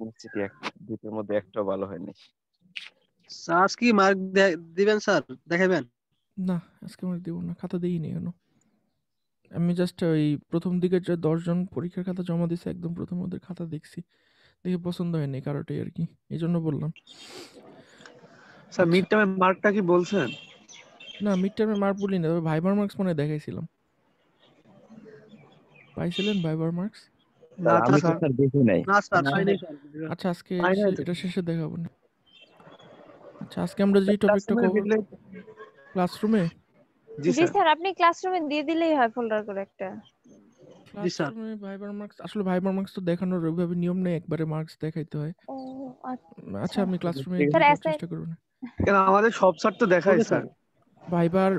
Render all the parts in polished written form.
পরিস্থিতি দুটোর মধ্যে একটাও ভালো হয়নি। স্যার কি মার্ক দিবেন স্যার, দেখাবেন? না, আজকে মার্ক দিব না, খাতা দিইনি কেন। আমি জাস্ট ওই প্রথম দিকের যে 10 জন পরীক্ষার খাতা জমা দিছে, একদম প্রথম ওদের খাতা দেখছি, দেখে পছন্দ হয়নি কারোটাই আর কি, এই জন্য বললাম। স্যার মিড টার্মের মার্কটা কি বলছেন? না, মিড টার্মের মার্ক বলি না, তবে ভাইবার মার্কস মনে দেখাইছিলাম। পাইছিলেন ভাইবার মার্কস? না আমি তো স্যার, স্যার দেখি নাই। না স্যার পাইনি স্যার। আচ্ছা, আজকে পাই নাই তো। এটা শেষে দেখাবো না। আচ্ছা, আজকে আমরা যে টপিকটা ক্লাসরুমে কভার, দিলে। ক্লাসরুমে। জি জি স্যার। স্যার, আপনি ক্লাসরুমে দিয়ে দিলেই হয় ফোল্ডার করে একটা। জি স্যার। ক্লাসরুমে ভাইবার মার্কস, আসলে ভাইবার মার্কস তো দেখানোর ওইভাবে নিয়ম নেই, একবারে মার্কস দেখাইতে হয়। ও আচ্ছা, আমি ক্লাসরুমে স্যার দেওয়ার অ্যাসাইন চেষ্টা করব না। কেন আমাদের সব স্যার তো দেখায় স্যার। ভাইবার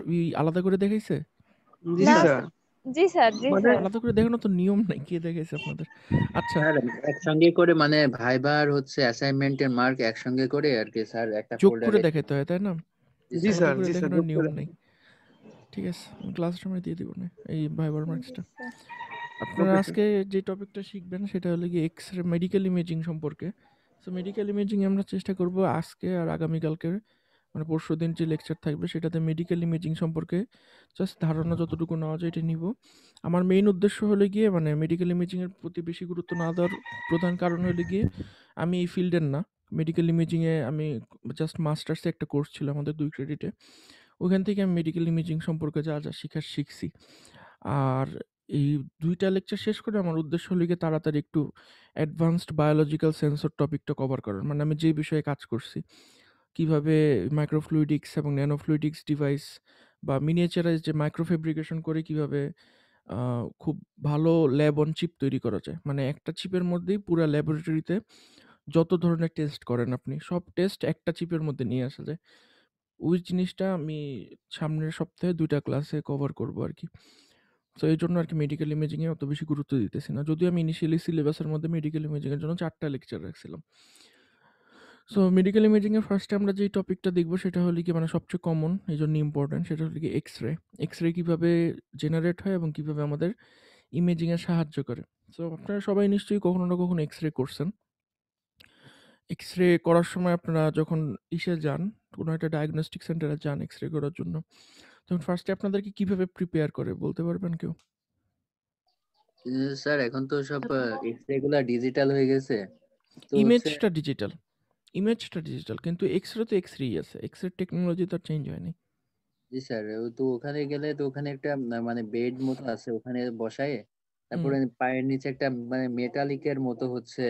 আলাদা করে দেখাইছে? জি না স্যার। জি স্যার, জি মানে স্যার। আলাদা করে দেখানো তো নিয়ম নাই, কে দেখাইছে আপনাদের? আচ্ছা, স্যার একসঙ্গে করে মানে ভাইবার হচ্ছে অ্যাসাইনমেন্টের মার্ক একসঙ্গে করে আর কি স্যার একটা যোগ করে ফোল্ডারে। দেখাইতে হয়, তাই না? জি আলাদা স্যার, করে জি স্যার। দেখানোর নিয়ম নেই। ঠিক আছে, আমি ক্লাসরুমে দিয়ে দিব না এই ভাইবার মার্কসটা। আপনারা ওকে স্যার। আজকে যে টপিকটা শিখবেন সেটা হলো কি এক্স-রে মেডিকেল ইমেজিং সম্পর্কে। সো মেডিকেল ইমেজিং আমরা চেষ্টা করব আজকে আর আগামীকালকে, মানে পরশুদিন যে লেকচার থাকবে সেটাতে মেডিকেল ইমেজিং সম্পর্কে জাস্ট ধারণা যতটুকু নেওয়া যায় এটা নিব। আমার মেইন উদ্দেশ্য হলো গিয়ে মানে মেডিকেল ইমেজিংয়ের প্রতি বেশি গুরুত্ব না দেওয়ার প্রধান কারণ হলো গিয়ে আমি এই ফিল্ডের না। মেডিকেল ইমেজিংয়ে আমি জাস্ট মাস্টার্সে একটা কোর্স ছিল আমাদের 2 ক্রেডিটে, ওখান থেকে আমি মেডিকেল ইমেজিং সম্পর্কে যা যা শেখার শিখছি। আর এই 2টা লেকচার শেষ করে আমার উদ্দেশ্য হলো গিয়ে তাড়াতাড়ি একটু অ্যাডভান্সড বায়োলজিক্যাল সেন্সর টপিকটা কভার করার, মানে আমি যে বিষয়ে কাজ করছি, কিভাবে মাইক্রোফ্লুইডিক্স এবং ন্যানোফ্লুইডিক্স ডিভাইস বা মিনিয়েচারাইজ যে মাইক্রোফেব্রিকেশন করে কিভাবে খুব ভালো ল্যাব অন চিপ তৈরি করা যায়। মানে একটা চিপের মধ্যেই পুরা ল্যাবরেটরিতে যত ধরনের টেস্ট করেন আপনি, সব টেস্ট একটা চিপের মধ্যে নিয়ে আসা যায়। ওই জিনিসটা আমি সামনের সপ্তাহে 2টা ক্লাসে কভার করব আরকি। সো এইজন্য আরকি মেডিকেল ইমেজিংয়ে অত বেশি গুরুত্ব দিতেছি না। যদিও আমি ইনিশিয়ালি সিলেবাসের মধ্যে মেডিকেল ইমেজিংয়ের জন্য 4টা লেকচার রাখছিলাম। সো মেডিকেল ইমেজিংয়ে ফার্স্টে আমরা যেই টপিকটা দেখব সেটা হলো গিয়ে মানে সবচেয়ে কমন, এইজন্য ইম্পর্টেন্ট, সেটা হলো গিয়ে এক্স-রে। এক্স-রে কিভাবে জেনারেট হয় এবং কিভাবে আমাদের ইমেজিংয়ে সাহায্য করে। সো আপনারা সবাই নিশ্চয়ই কখনো না কখনো এক্স-রে করছেন। এক্স-রে করার সময় আপনারা যখন ইসে যান, কোনো একটা ডায়াগনস্টিক সেন্টারে যান এক্স-রে করার জন্য, তখন ফার্স্টে আপনাদেরকে কিভাবে প্রিপেয়ার করে বলতে পারবেন কেউ? স্যার এখন তো সব এক্স-রে গুলা ডিজিটাল হয়ে গেছে, তো হচ্ছে ইমেজটা ডিজিটাল, ইমেজটা ডিজিটাল, কিন্তু এক্স-রে তো এক্স-রেই আছে। এক্স-রে টেকনোলজি তো আর চেঞ্জ হয়নি। জি স্যার, তো ওখানে গেলে তো ওখানে একটা মানে বেড মতো আছে, ওখানে বসায় তারপরে পায়ের নিচে একটা মানে মেটালিকের মতো হচ্ছে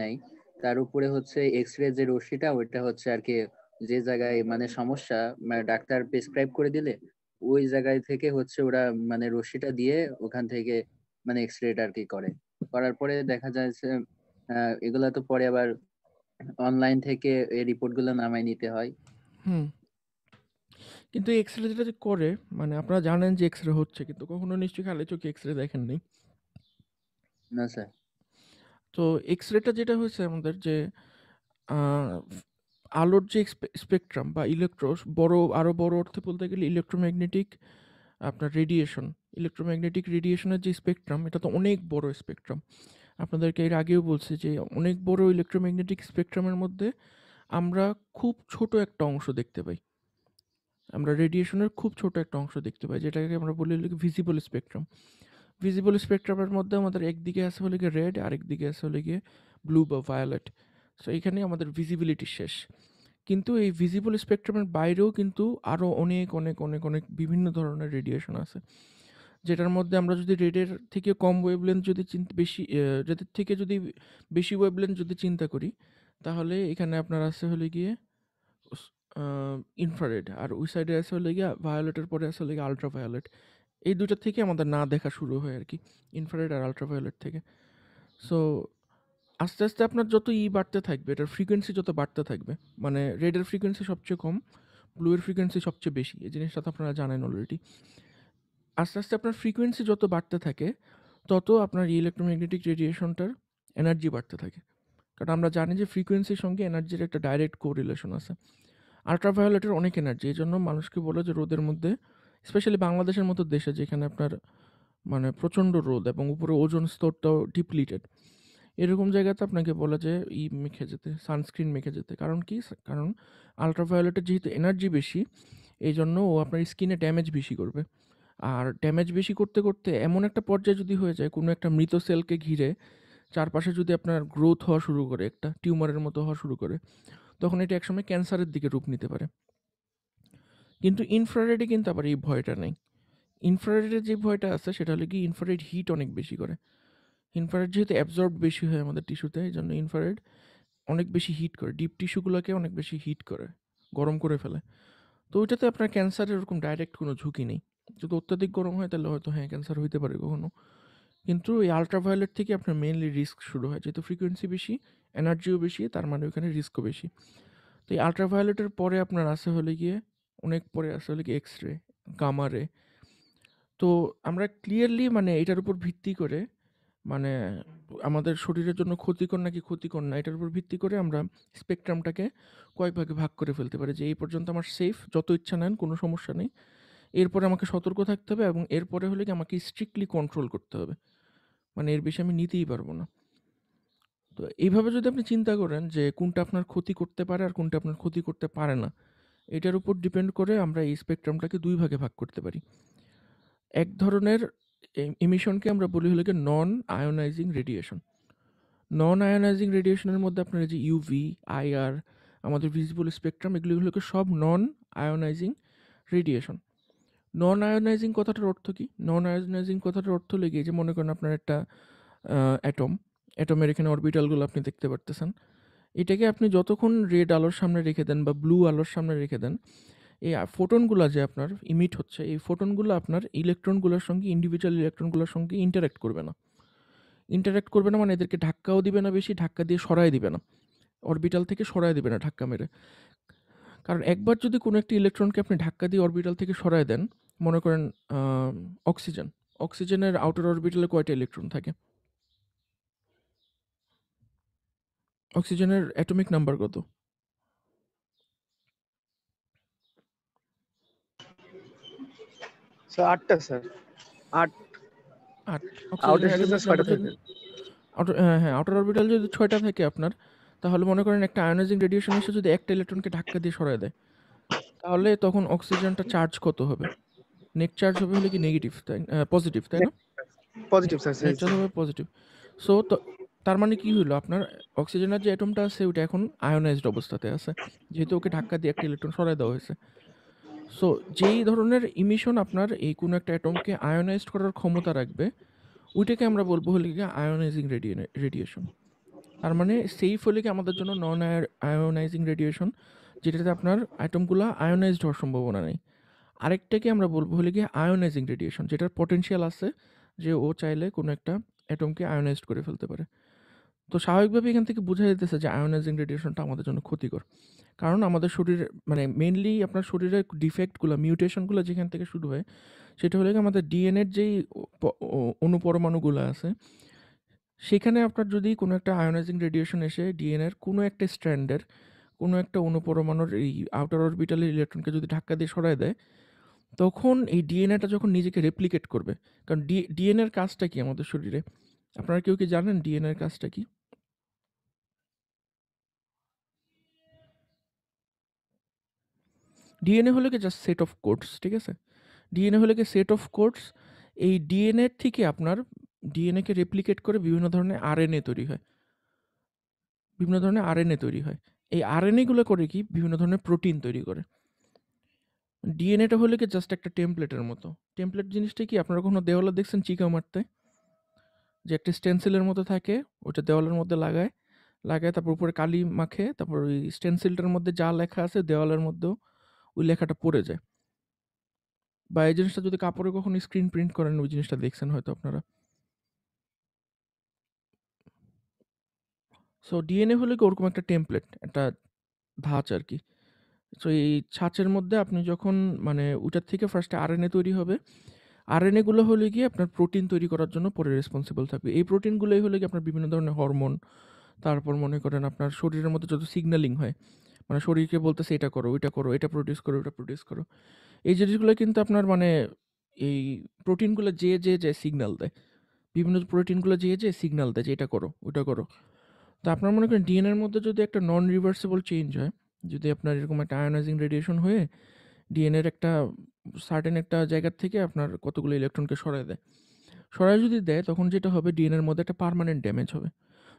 নেই, তার উপরে হচ্ছে এক্স-রে যে রশ্মিটা ওইটা হচ্ছে আর কি যে জায়গায় মানে সমস্যা মানে ডাক্তার প্রেসক্রাইব করে দিলে ওই জায়গায় থেকে হচ্ছে ওরা মানে রশ্মিটা দিয়ে ওখান থেকে মানে এক্স-রেটা আর কি করার পরে দেখা যাচ্ছে এগুলা তো পরে আবার অনলাইন থেকে এই রিপোর্ট গুলো নামায় নিতে হয়। হুম। কিন্তু এক্স-রে যেটা যে করে, মানে আপনারা জানেন যে এক্স-রে হচ্ছে, কিন্তু কখনো নিশ্চয়ই খালি চোখে এক্স-রে দেখেন নাই। না স্যার। তো এক্স-রেটা যেটা হয়েছে আমাদের যে আলোর যে স্পেকট্রাম বা আরো বড় অর্থে বলতে গেলে ইলেকট্রোম্যাগনেটিক আপনার রেডিয়েশন, ইলেকট্রোম্যাগনেটিক রেডিয়েশনের যে স্পেকট্রাম, এটা তো অনেক বড় স্পেকট্রাম। আপনাদেরকে এর আগেও বলছি যে অনেক বড় ইলেকট্রোম্যাগনেটিক স্পেকট্রামের মধ্যে আমরা খুব ছোট একটা অংশ দেখতে পাই। আমরা রেডিয়েশনের খুব ছোট একটা অংশ দেখতে পাই, যেটাকে আমরা বলি ভিজিবল স্পেকট্রাম। ভিজিবল স্পেকট্রামের মধ্যে আমাদের একদিকে আছে হলে গিয়ে রেড, আরেকদিকে আছে হলে গিয়ে ব্লু বা ভায়োলেট। সো এখানে আমাদের ভিজিবিলিটি শেষ। কিন্তু এই ভিজিবল স্পেকট্রামের বাইরেও কিন্তু আরও অনেক অনেক অনেক অনেক বিভিন্ন ধরনের রেডিয়েশন আছে, যেটার মধ্যে আমরা যদি রেডের থেকে কম ওয়েভলেন্থ যদি রেডের থেকে যদি বেশি ওয়েভলেন্থ যদি চিন্তা করি, তাহলে এখানে আপনার আছে হলে গিয়ে ইনফ্রারেড, আর ওই সাইডে আছে হলে গিয়ে ভায়োলেটের পরে আছে হলে গিয়ে আলট্রাভায়োলেট। এই দুইটা থেকে আমাদের না দেখা শুরু হয় আর কি, ইনফ্রারেড আর আলট্রাভায়োলেট থেকে। সো আস্তে আস্তে আপনার যত বাড়তে থাকবে, এটার ফ্রিকোয়েন্সি যত বাড়তে থাকবে, মানে রেডের ফ্রিকোয়েন্সি সবচেয়ে কম, ব্লুয়ের ফ্রিকোয়েন্সি সবচেয়ে বেশি, এই জিনিসটা তো আপনারা জানেন অলরেডি। আস্তে আস্তে আপনার ফ্রিকোয়েন্সি যত বাড়তে থাকে তত আপনার ইলেকট্রোম্যাগনেটিক রেডিয়েশনটার এনার্জি বাড়তে থাকে, কারণ আমরা জানি যে ফ্রিকোয়েন্সির সঙ্গে এনার্জির একটা ডাইরেক্ট কোরিলেশন আছে। আলট্রাভায়োলেটের অনেক এনার্জি, এই জন্য মানুষকে বলে যে রোদের মধ্যে, স্পেশালি বাংলাদেশের মতো দেশে যেখানে আপনার মানে প্রচণ্ড রোদ এবং উপরে ওজোন স্তরটাও ডিপ্লিটেড, এরকম জায়গাতে আপনাকে বলা যায় মেখে যেতে, সানস্ক্রিন মেখে যেতে। কারণ কি? কারণ আল্ট্রাভায়োলেটের যেহেতু এনার্জি বেশি, এইজন্য ও আপনার স্কিনে ড্যামেজ বেশি করবে। আর ড্যামেজ বেশি করতে, করতে এমন একটা পর্যায়ে যদি হয়ে যায়, কোনো একটা মৃত সেলকে ঘিরে চারপাশে যদি আপনার গ্রোথ হওয়া শুরু করে, একটা টিউমারের মতো হওয়া শুরু করে, তখন এটা একসময় ক্যান্সারের দিকে রূপ নিতে পারে। কিন্তু ইনফ্রারেডে কিন্তু আবার এই ভয়টা নেই। ইনফ্রারেডের যে ভয়টা আছে সেটা হলো কি, ইনফ্রারেড হিট অনেক বেশি করে। ইনফ্রারেড যেহেতু অ্যাবজর্ব বেশি হয় আমাদের টিস্যুতে, এই জন্য ইনফ্রারেড অনেক বেশি হিট করে, ডিপ টিস্যুগুলোকে অনেক বেশি হিট করে, গরম করে ফেলে। তো ওইটাতে আপনার ক্যান্সারের এরকম ডাইরেক্ট কোনো ঝুঁকি নেই। যদি অত্যাধিক গরম হয় তাহলে হয়তো হ্যাঁ ক্যান্সার হইতে পারে কখনো। কিন্তু এই আল্ট্রাভায়োলেট থেকে আপনার মেইনলি রিস্ক শুরু হয়, যেহেতু ফ্রিকোয়েন্সি বেশি, এনার্জিও বেশি, তার মানে ওখানে রিস্কও বেশি। তো এই আল্ট্রাভায়োলেটের পরে আপনার আসে হলে গিয়ে, অনেক পরে আসে হলে গিয়ে এক্স রে, গামা রে। তো আমরা ক্লিয়ারলি মানে এটার উপর ভিত্তি করে, মানে আমাদের শরীরের জন্য ক্ষতিকর নাকি ক্ষতিকর না, এটার উপর ভিত্তি করে আমরা স্পেকট্রামটাকে কয়েক ভাগে ভাগ করে ফেলতে পারি, যে এই পর্যন্ত আমার সেফ, যত ইচ্ছা নেন, কোনো সমস্যা নেই। এরপরে আমাকে সতর্ক থাকতে হবে, এবং এরপরে হলে কি আমাকে স্ট্রিক্টলি কন্ট্রোল করতে হবে, মানে এর বেশি আমি নিতেই পারবো না। তো এইভাবে যদি আপনি চিন্তা করেন যে কোনটা আপনার ক্ষতি করতে পারে আর কোনটা আপনার ক্ষতি করতে পারে না, এটার উপর ডিপেন্ড করে আমরা এই স্পেকট্রামটাকে দুই ভাগে ভাগ করতে পারি। এক ধরনের এমিশনকে আমরা বলি হলো গিয়ে নন আয়োনাইজিং রেডিয়েশন। নন আয়োনাইজিং রেডিয়েশনের মধ্যে আপনার এই যে ইউভি, আইআর, আমাদের ভিজিবল স্পেকট্রাম, এগুলো হলো সব নন আয়োনাইজিং রেডিয়েশন। নন আয়োনাইজিং কথাটার অর্থ কি? নন আয়োনাইজিং কথাটার অর্থ লেগে যে মনে করেন আপনার একটা অ্যাটমের এখানে অরবিটালগুলো আপনি দেখতে পারতেছেন, এটাকে আপনি যতক্ষণ রেড আলোর সামনে রেখে দেন বা ব্লু আলোর সামনে রেখে দেন, এই ফোটনগুলো যে আপনার ইমিট হচ্ছে, এই ফোটনগুলো আপনার ইলেকট্রনগুলোর সঙ্গে, ইন্ডিভিজুয়াল ইলেকট্রনগুলোর সঙ্গে ইন্টারাক্ট করবে না। ইন্টারাক্ট করবে না মানে এদেরকে ধাক্কাও দিবে না, বেশি ধাক্কা দিয়ে সরায় দিবে না, অরবিটাল থেকে সরায় দিবে না ধাক্কা মেরে। কারণ একবার যদি কোনো একটা ইলেকট্রনকে আপনি ধাক্কা দিয়ে অরবিটাল থেকে সরায় দেন, মনে করেন অক্সিজেন, অক্সিজেনের আউটার অরবিটালে কয়টা ইলেকট্রন থাকে? অক্সিজেনের অ্যাটমিক নাম্বার কত? স্যার 8টা স্যার 8 8। আউটার অক্সিজেনের স্টেশনে অ্যাটমিক 6টা নাম্বার যদি থাকে। হ্যাঁ আউটার অরবিটাল যদি 6টা থাকে আপনার, তাহলে মনে করেন একটা আয়োনাইজিং রেডিয়েশন এসে যদি একটা ইলেকট্রনকে ধাক্কা দিয়ে সরায় দেয়, তাহলে তখন অক্সিজেনটা চার্জ কত হবে? নেট চার্জ হবে হলে কি নেগেটিভ, তাই পজিটিভ, তাই না? Positive sir. নেট চার্জ হবে পজিটিভ। সো তার মানে কি হলো, আপনার অক্সিজেনের যে অ্যাটমটা আছে ওটা এখন আয়োনাইজড অবস্থাতে আছে, যেহেতু ওকে ধাক্কা দিয়ে একটা ইলেকট্রন সরায় দেওয়া হয়েছে। সো যেই ধরনের ইমিশন আপনার এই কোনো একটা অ্যাটমকে আয়োনাইজড করার ক্ষমতা রাখবে, ওইটাকে আমরা বলবো হলে কি আয়োনাইজিং রেডিয়েশন। তার মানে সেফ হলে কি আমাদের জন্য নন আয়োনাইজিং রেডিয়েশন, যেটাতে আপনার অ্যাটমগুলো আয়োনাইজড হওয়ার সম্ভাবনা নেই। আরেকটাকে আমরা বলবো হলে গিয়ে আয়োনাইজিং রেডিয়েশন, যেটার পটেনশিয়াল আছে যে ও চাইলে কোনো একটা অ্যাটমকে আয়োনাইজড করে ফেলতে পারে। তো স্বাভাবিকভাবে এখান থেকে বোঝা যেতেছে যে আয়োনাইজিং রেডিয়েশনটা আমাদের জন্য ক্ষতিকর। কারণ আমাদের শরীরে মানে মেইনলি আপনার শরীরের ডিফেক্টগুলো, মিউটেশনগুলো যেখান থেকে শুরু হয়, সেটা হলো আমাদের ডিএনএর যেই অনুপরমাণুগুলো আছে, সেখানে আপনার যদি কোনো একটা আয়োনাইজিং রেডিয়েশন এসে ডিএনএর কোনো একটা স্ট্র্যান্ডের কোনো একটা অনুপরমাণুর এই আউটার অরবিটালের ইলেকট্রনকে যদি ধাক্কা দিয়ে সরায় দেয়, তখন এই ডিএনএটা যখন নিজেকে রেপ্লিকেট করবে, কারণ ডিএনএর কাজটা কি আমাদের শরীরে? আপনারা কেউ কি জানেন ডিএনএর কাজটা কি? ডিএনএ হলো কি জাস্ট সেট অফ কোডস, ঠিক আছে? ডিএনএ হলো কি সেট অফ কোডস। এই ডিএনএর থেকে আপনার ডিএনএকে রেপ্লিকেট করে বিভিন্ন ধরনের আরএনএ তৈরি হয়, বিভিন্ন ধরনের আরএনএ তৈরি হয়। এই আরএনএগুলো করে কি বিভিন্ন ধরনের প্রোটিন তৈরি করে। ডিএনএটা হলো কি জাস্ট একটা টেমপ্লেটের মতো। টেমপ্লেট জিনিসটা কি, আপনারা কখনো দেওয়ালে দেখছেন চিকা মারতে, যে একটা স্টেন্সিলের মতো থাকে, ওটা দেওয়ালের মধ্যে লাগায়, তারপর উপরে কালি মাখে, তারপর ওই স্টেন্সিলটার মধ্যে যা লেখা আছে দেওয়ালের মধ্যেও ওই লেখাটা পড়ে যায়। বা এই জিনিসটা যদি কাপড়ে কখনো স্ক্রিন প্রিন্ট করেন, ওই জিনিসটা দেখছেন হয়তো আপনারা। সো ডিএনএ হলো কি ওরকম একটা টেমপ্লেট, একটা ধাঁচ আর কি। সো এই ছাঁচের মধ্যে আপনি যখন মানে ওটার থেকে ফার্স্টে আরএনএ তৈরি হবে, আরএনএগুলো হলে গিয়ে আপনার প্রোটিন তৈরি করার জন্য পরে রেসপন্সিবল থাকবে। এই প্রোটিনগুলোই হলে কি আপনার বিভিন্ন ধরনের হরমোন, তারপর মনে করেন আপনার শরীরের মধ্যে যত সিগন্যালিং হয়, মানে শরীরকে বলতেছে এটা করো, ওইটা করো, এটা প্রডিউস করো, ওটা প্রডিউস করো, এই জিনিসগুলো কিন্তু আপনার মানে এই প্রোটিনগুলো যে সিগন্যাল দেয়। বিভিন্ন প্রোটিনগুলো যেয়ে সিগন্যাল দেয় যে এটা করো, ওটা করো। তো আপনার মনে করেন ডিএনএর মধ্যে যদি একটা নন রিভার্সিবল চেঞ্জ হয়, যদি আপনার এরকম একটা আয়োনাইজিং রেডিয়েশন হয়ে ডিএনএর একটা সার্টেন একটা জায়গার থেকে আপনার কতগুলো ইলেকট্রনকে সরায় দেয়, সরাই যদি দেয়, তখন যেটা হবে ডিএনএর মধ্যে একটা পার্মানেন্ট ড্যামেজ হবে।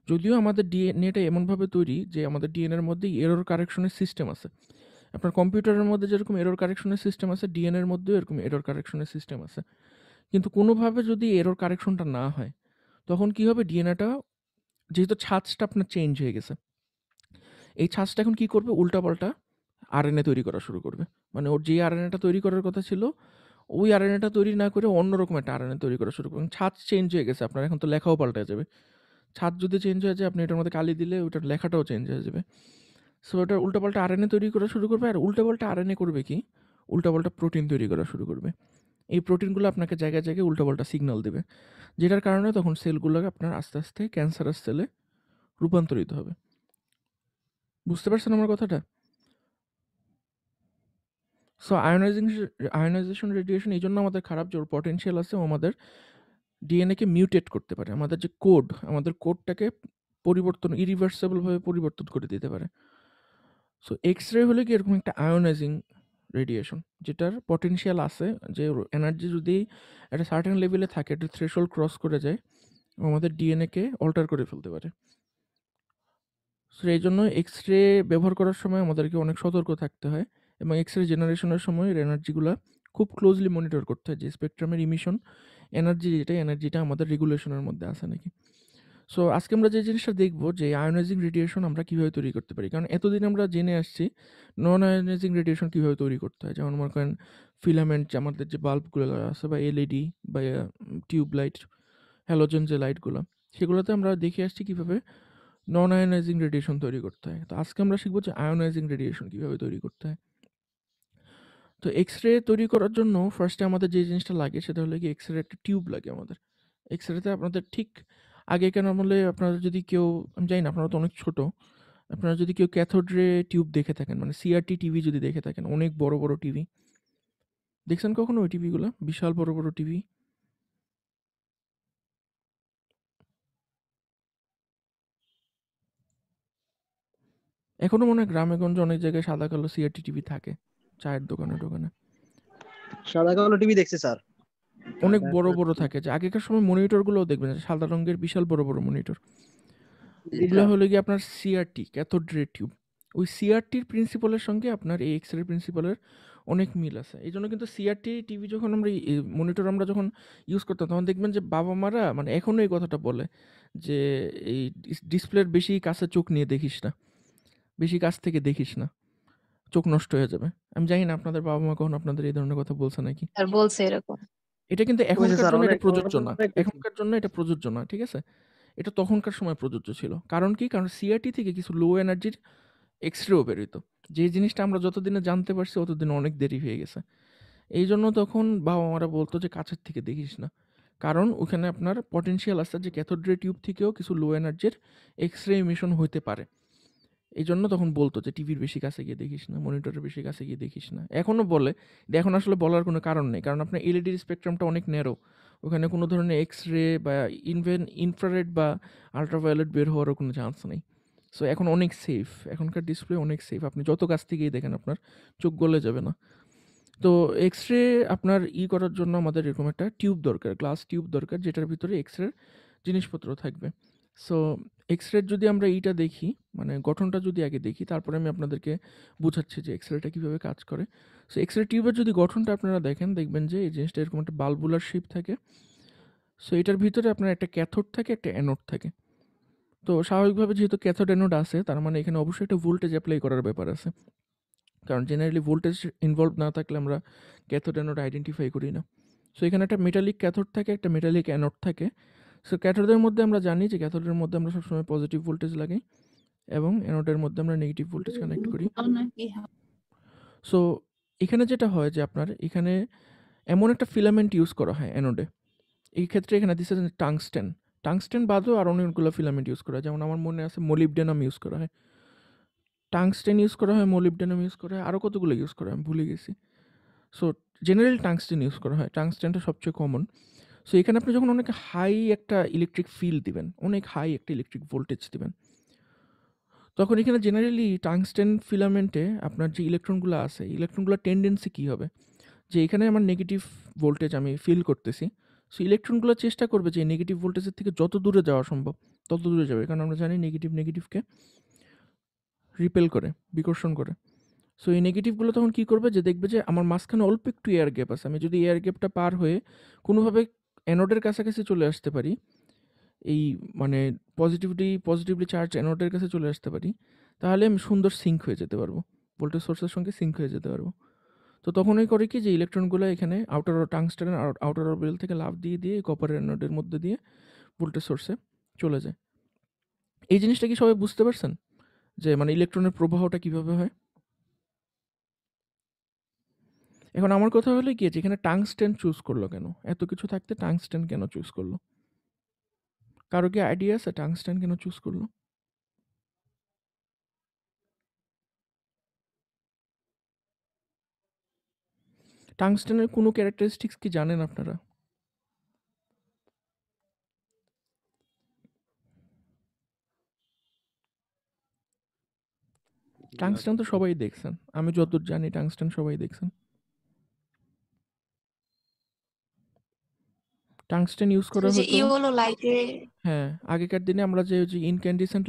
যদিও আমাদের ডিএনএটা এমনভাবে তৈরি যে আমাদের ডিএনএর মধ্যে এরর কারেকশনের সিস্টেম আছে। আপনার কম্পিউটারের মধ্যে যেরকম এরর কারেকশনের সিস্টেম আছে, ডিএনএর মধ্যেও এরকম এরর কারেকশনের সিস্টেম আছে। কিন্তু কোনোভাবে যদি এরর কারেকশনটা না হয়, তখন কি হবে, ডিএনএটা যেহেতু ছাঁচটা আপনার চেঞ্জ হয়ে গেছে, এই ছাঁচটা এখন কি করবে, উল্টাপাল্টা আরএনএ তৈরি করা শুরু করবে। মানে ওর যে আরএনএটা তৈরি করার কথা ছিল, ওই আরএনএটা তৈরি না করে অন্যরকম একটা আরএনএ তৈরি করা শুরু করবে। ছাঁচ চেঞ্জ হয়ে গেছে আপনার, এখন তো লেখাও পাল্টে যাবে। ছাঁচ যদি চেঞ্জ হয়ে যায়, আপনি এটার মধ্যে কালি দিলে ওটার লেখাটাও চেঞ্জ হয়ে যাবে। সো ওটা উল্টাপাল্টা আরএনএ তৈরি করা শুরু করবে। আর উল্টাপাল্টা আরএনএ করবে কি, উল্টাপাল্টা প্রোটিন তৈরি করা শুরু করবে। এই প্রোটিনগুলো আপনাকে জায়গায় জায়গায় উল্টাপাল্টা সিগন্যাল দেবে, যেটার কারণে তখন সেলগুলোকে আপনার আস্তে আস্তে ক্যান্সারাস সেলে রূপান্তরিত হবে। বুঝতে পারছেন আমার কথাটা? সো আয়োনাইজেশন রেডিয়েশন এই জন্য আমাদের খারাপ, যে ওর পটেনশিয়াল আছে, ও আমাদের ডিএনএকে মিউটেট করতে পারে, আমাদের যে কোড, আমাদের কোডটাকে পরিবর্তন, ইরিভার্সেবলভাবে পরিবর্তন করে দিতে পারে। সো এক্স রে হলে কি এরকম একটা আয়োনাইজিং রেডিয়েশন, যেটার পটেনশিয়াল আছে, যে এনার্জি যদি একটা সার্টেন লেভেলে থাকে, একটা থ্রেশহোল্ড ক্রস করে যায়, আমাদের ডিএনএকে অল্টার করে ফেলতে পারে। সো এই জন্য এক্স রে ব্যবহার করার সময় আমাদেরকে অনেক সতর্ক থাকতে হয়, এবং এক্স রে জেনারেশনের সময় এনার্জিগুলো খুব ক্লোজলি মনিটর করতে হয়, যে স্পেকট্রামের ইমিশন এনার্জিটা আমাদের রেগুলেশনের মধ্যে আছে নাকি। সো আজকে আমরা যে জিনিসটা দেখবো, যে আয়োনাইজিং রেডিয়েশন আমরা কীভাবে তৈরি করতে পারি। কারণ এতদিন আমরা জেনে আসছি নন আয়োনাইজিং রেডিয়েশন কীভাবে তৈরি করতে হয়, যেমন মনে করেন ফিলামেন্ট, আমাদের যে বাল্বগুলো আছে, বা এলইডি বা টিউব লাইট, হ্যালোজেন যে লাইটগুলো, সেগুলোতে আমরা দেখে আসছি কীভাবে নন আয়োনাইজিং রেডিয়েশন তৈরি করতে হয়। তো আজকে আমরা শিখবো যে আয়োনাইজিং রেডিয়েশন কীভাবে তৈরি করতে হয়। তো এক্স রে তৈরি করার জন্য ফার্স্টে আমাদের যে জিনিসটা লাগে, সেটা হলো কি, এক্স রে একটা টিউব লাগে আমাদের। এক্স রেতে আপনাদের ঠিক আগে কেন বলে, আপনারা যদি কেউ, আমি জানি না, আপনারা তো অনেক ছোট, আপনারা যদি কেউ ক্যাথোড রে টিউব দেখে থাকেন, মানে সিআরটি টিভি যদি দেখে থাকেন, অনেক বড় বড় টিভি দেখছেন কখনো? ওই টিভিগুলো বিশাল বড় বড় টিভি। এখনো মনে হয় গ্রামে গঞ্জে অনেক জায়গায় সাদা কালো সিআরটি টিভি থাকে, চায়ের দোকানে টোকানে। সাদা কালো টিভি দেখছি স্যার। অনেক বড় বড় থাকে, যে আগেকার সময় মনিটরগুলোও দেখবেন যে সাদা রঙের বিশাল বড় বড় মনিটর। ওগুলো হলো গিয়ে আপনার সিআরটি, ক্যাথোড রে টিউব। ওই সিআরটির প্রিন্সিপালের সঙ্গে আপনার এই এক্স রে প্রিন্সিপালের অনেক মিল আছে। এই জন্য কিন্তু সিআরটি টিভি যখন আমরা মনিটর আমরা যখন ইউজ করতাম, তখন দেখবেন যে বাবা মারা মানে এখনও এই কথাটা বলে যে এই ডিসপ্লের বেশি কাছে চোখ নিয়ে দেখিস না, বেশি কাছ থেকে দেখিস না, চোখ নষ্ট হয়ে যাবে। আমি জানি না আপনাদের বাবা মা কখন আপনাদের এই ধরনের কথা বলছে নাকি। আর বলছে এরকম। এটা কিন্তু এখনকার স্যার জন্য এটা অনেক প্রযোজ্য না, অনেক দেখছি। এখনকার জন্য এটা প্রযোজ্য না, ঠিক আছে? এটা তখনকার সময় প্রযোজ্য ছিল। কারণ কি? কারণ সিআরটি থেকে কিছু লো এনার্জির এক্সরেও বেরোতো, যে জিনিসটা আমরা যতদিনে জানতে পারছি ততদিনে অনেক দেরি হয়ে গেছে। এই জন্য তখন বাবা মারা বলতো যে কাছের থেকে দেখিস না, কারণ ওখানে আপনার পটেনশিয়াল আছে যে ক্যাথোড রে টিউব থেকেও কিছু লো এনার্জির এক্স রে ইমিশন হতে পারে। এই জন্য তখন বলতো যে টিভির বেশি কাছে গিয়ে দেখিস না, মনিটরের বেশি কাছে গিয়ে দেখিস না। এখনও বলে, এখন আসলে বলার কোনো কারণ নেই, কারণ আপনার এলইডির স্পেকট্রামটা অনেক ন্যারো, ওখানে কোনো ধরনের এক্স রে বা ইনফ্রারেড বা আলট্রাভায়োলেট বের হওয়ারও কোনো চান্স নেই। সো এখন অনেক সেফ, এখনকার ডিসপ্লে অনেক সেফ, আপনি যত কাছ থেকেই দেখেন আপনার চোখ গলে যাবে না। তো এক্স রে আপনার করার জন্য আমাদের এরকম একটা টিউব দরকার, গ্লাস টিউব দরকার, যেটার ভিতরে এক্স রের জিনিসপত্র থাকবে। সো এক্স রের যদি আমরা এইটা দেখি, মানে গঠনটা যদি আগে দেখি, তারপরে আমি আপনাদেরকে বোঝাচ্ছি যে এক্স রেটা কীভাবে কাজ করে। সো এক্স রে টিউবের যদি গঠনটা আপনারা দেখেন, দেখবেন যে এই জিনিসটা এরকম একটা বালবুলার শেপ থাকে। সো এটার ভিতরে আপনার একটা ক্যাথোড থাকে, একটা অ্যানোড থাকে। তো স্বাভাবিকভাবে যেহেতু ক্যাথোড অ্যানোড আছে, তার মানে এখানে অবশ্যই একটা ভোল্টেজ অ্যাপ্লাই করার ব্যাপার আছে, কারণ জেনারেলি ভোল্টেজ ইনভলভ না থাকলে আমরা ক্যাথোড অ্যানোড আইডেন্টিফাই করি না। সো এখানে একটা মেটালিক ক্যাথোড থাকে, একটা মেটালিক অ্যানোড থাকে। সো ক্যাথোডের মধ্যে আমরা জানি যে ক্যাথোডের মধ্যে আমরা সবসময় পজিটিভ ভোল্টেজ লাগাই, এবং অ্যানোডের মধ্যে আমরা নেগেটিভ ভোল্টেজ কানেক্ট করি। সো এখানে যেটা হয় যে আপনার এখানে এমন একটা ফিলামেন্ট ইউজ করা হয় অ্যানোডে, এই ক্ষেত্রে এখানে দিচ্ছে টাংস্টেন। টাংস্টেন বাদেও আর অনেকগুলো ফিলামেন্ট ইউজ করা হয়, যেমন আমার মনে আছে মোলিবডেনাম ইউজ করা হয়, টাংস্টেন ইউজ করা হয়, মোলিবডেনাম ইউজ করা হয়, আরও কতগুলো ইউজ করা হয় আমি ভুলে গেছি। সো জেনারেল টাংস্টেন ইউজ করা হয়, টাংস্টেনটা সবচেয়ে কমন। সো এখানে আপনি যখন অনেক হাই একটা ইলেকট্রিক ফিল্ড দিবেন, অনেক হাই একটা ইলেকট্রিক ভোল্টেজ দিবেন, তখন এখানে জেনারেলি টাংস্টেন ফিলামেন্টে আপনার যে ইলেকট্রনগুলো আছে, ইলেকট্রনগুলোর টেন্ডেন্সি কী হবে, যে এখানে আমার নেগেটিভ ভোল্টেজ আমি ফিল করতেছি, সো ইলেকট্রনগুলো চেষ্টা করবে যে নেগেটিভ ভোল্টেজের থেকে যত দূরে যাওয়া সম্ভব তত দূরে যাবে, কারণ আমরা জানি নেগেটিভকে রিপেল করে, বিকর্ষণ করে। সো এই নেগেটিভগুলো তখন কী করবে, যে দেখবে যে আমার মাঝখানে অল্প একটু এয়ার গ্যাপ আছে, আমি যদি এয়ার গ্যাপটা পার হয়ে কোনোভাবে অ্যানোডের কাছাকাছি চলে আসতে পারি, এই মানে পজিটিভলি চার্জ অ্যানোডের কাছে চলে আসতে পারি, তাহলে আমি সুন্দর সিঙ্ক হয়ে যেতে পারবো, ভোল্টেজ সোর্সের সঙ্গে সিঙ্ক হয়ে যেতে পারবো। তো তখনই করে কি, যে ইলেকট্রনগুলো এখানে টাংস্টেনের আউটার অরবিটাল থেকে লাফ দিয়ে কপারের অ্যানোডের মধ্যে দিয়ে ভোল্টেজ সোর্সে চলে যায়। এই জিনিসটা কি সবাই বুঝতে পারছেন, যে মানে ইলেকট্রনের প্রবাহটা কিভাবে হয়? এখন আমার কথা হলো কি, যে এখানে টাংস্টেন চুজ করলো কেন, এত কিছু থাকতে টাংস্টেন কেন চুজ করলো? কারো কি আইডিয়া আছে টাংস্টেন কেন চুজ করলো? টাংস্টেনের কোনো ক্যারেক্টারিস্টিক্স কি জানেন আপনারা? টাংস্টেন তো সবাই দেখছেন, আমি যতদূর জানি টাংস্টেন সবাই দেখছেন। টাংস্টেন ইউজ করা যে হতো, ইয়েলো লাইটে হ্যাঁ, আগেকার দিনে আমরা যে ইনক্যান্ডিসেন্ট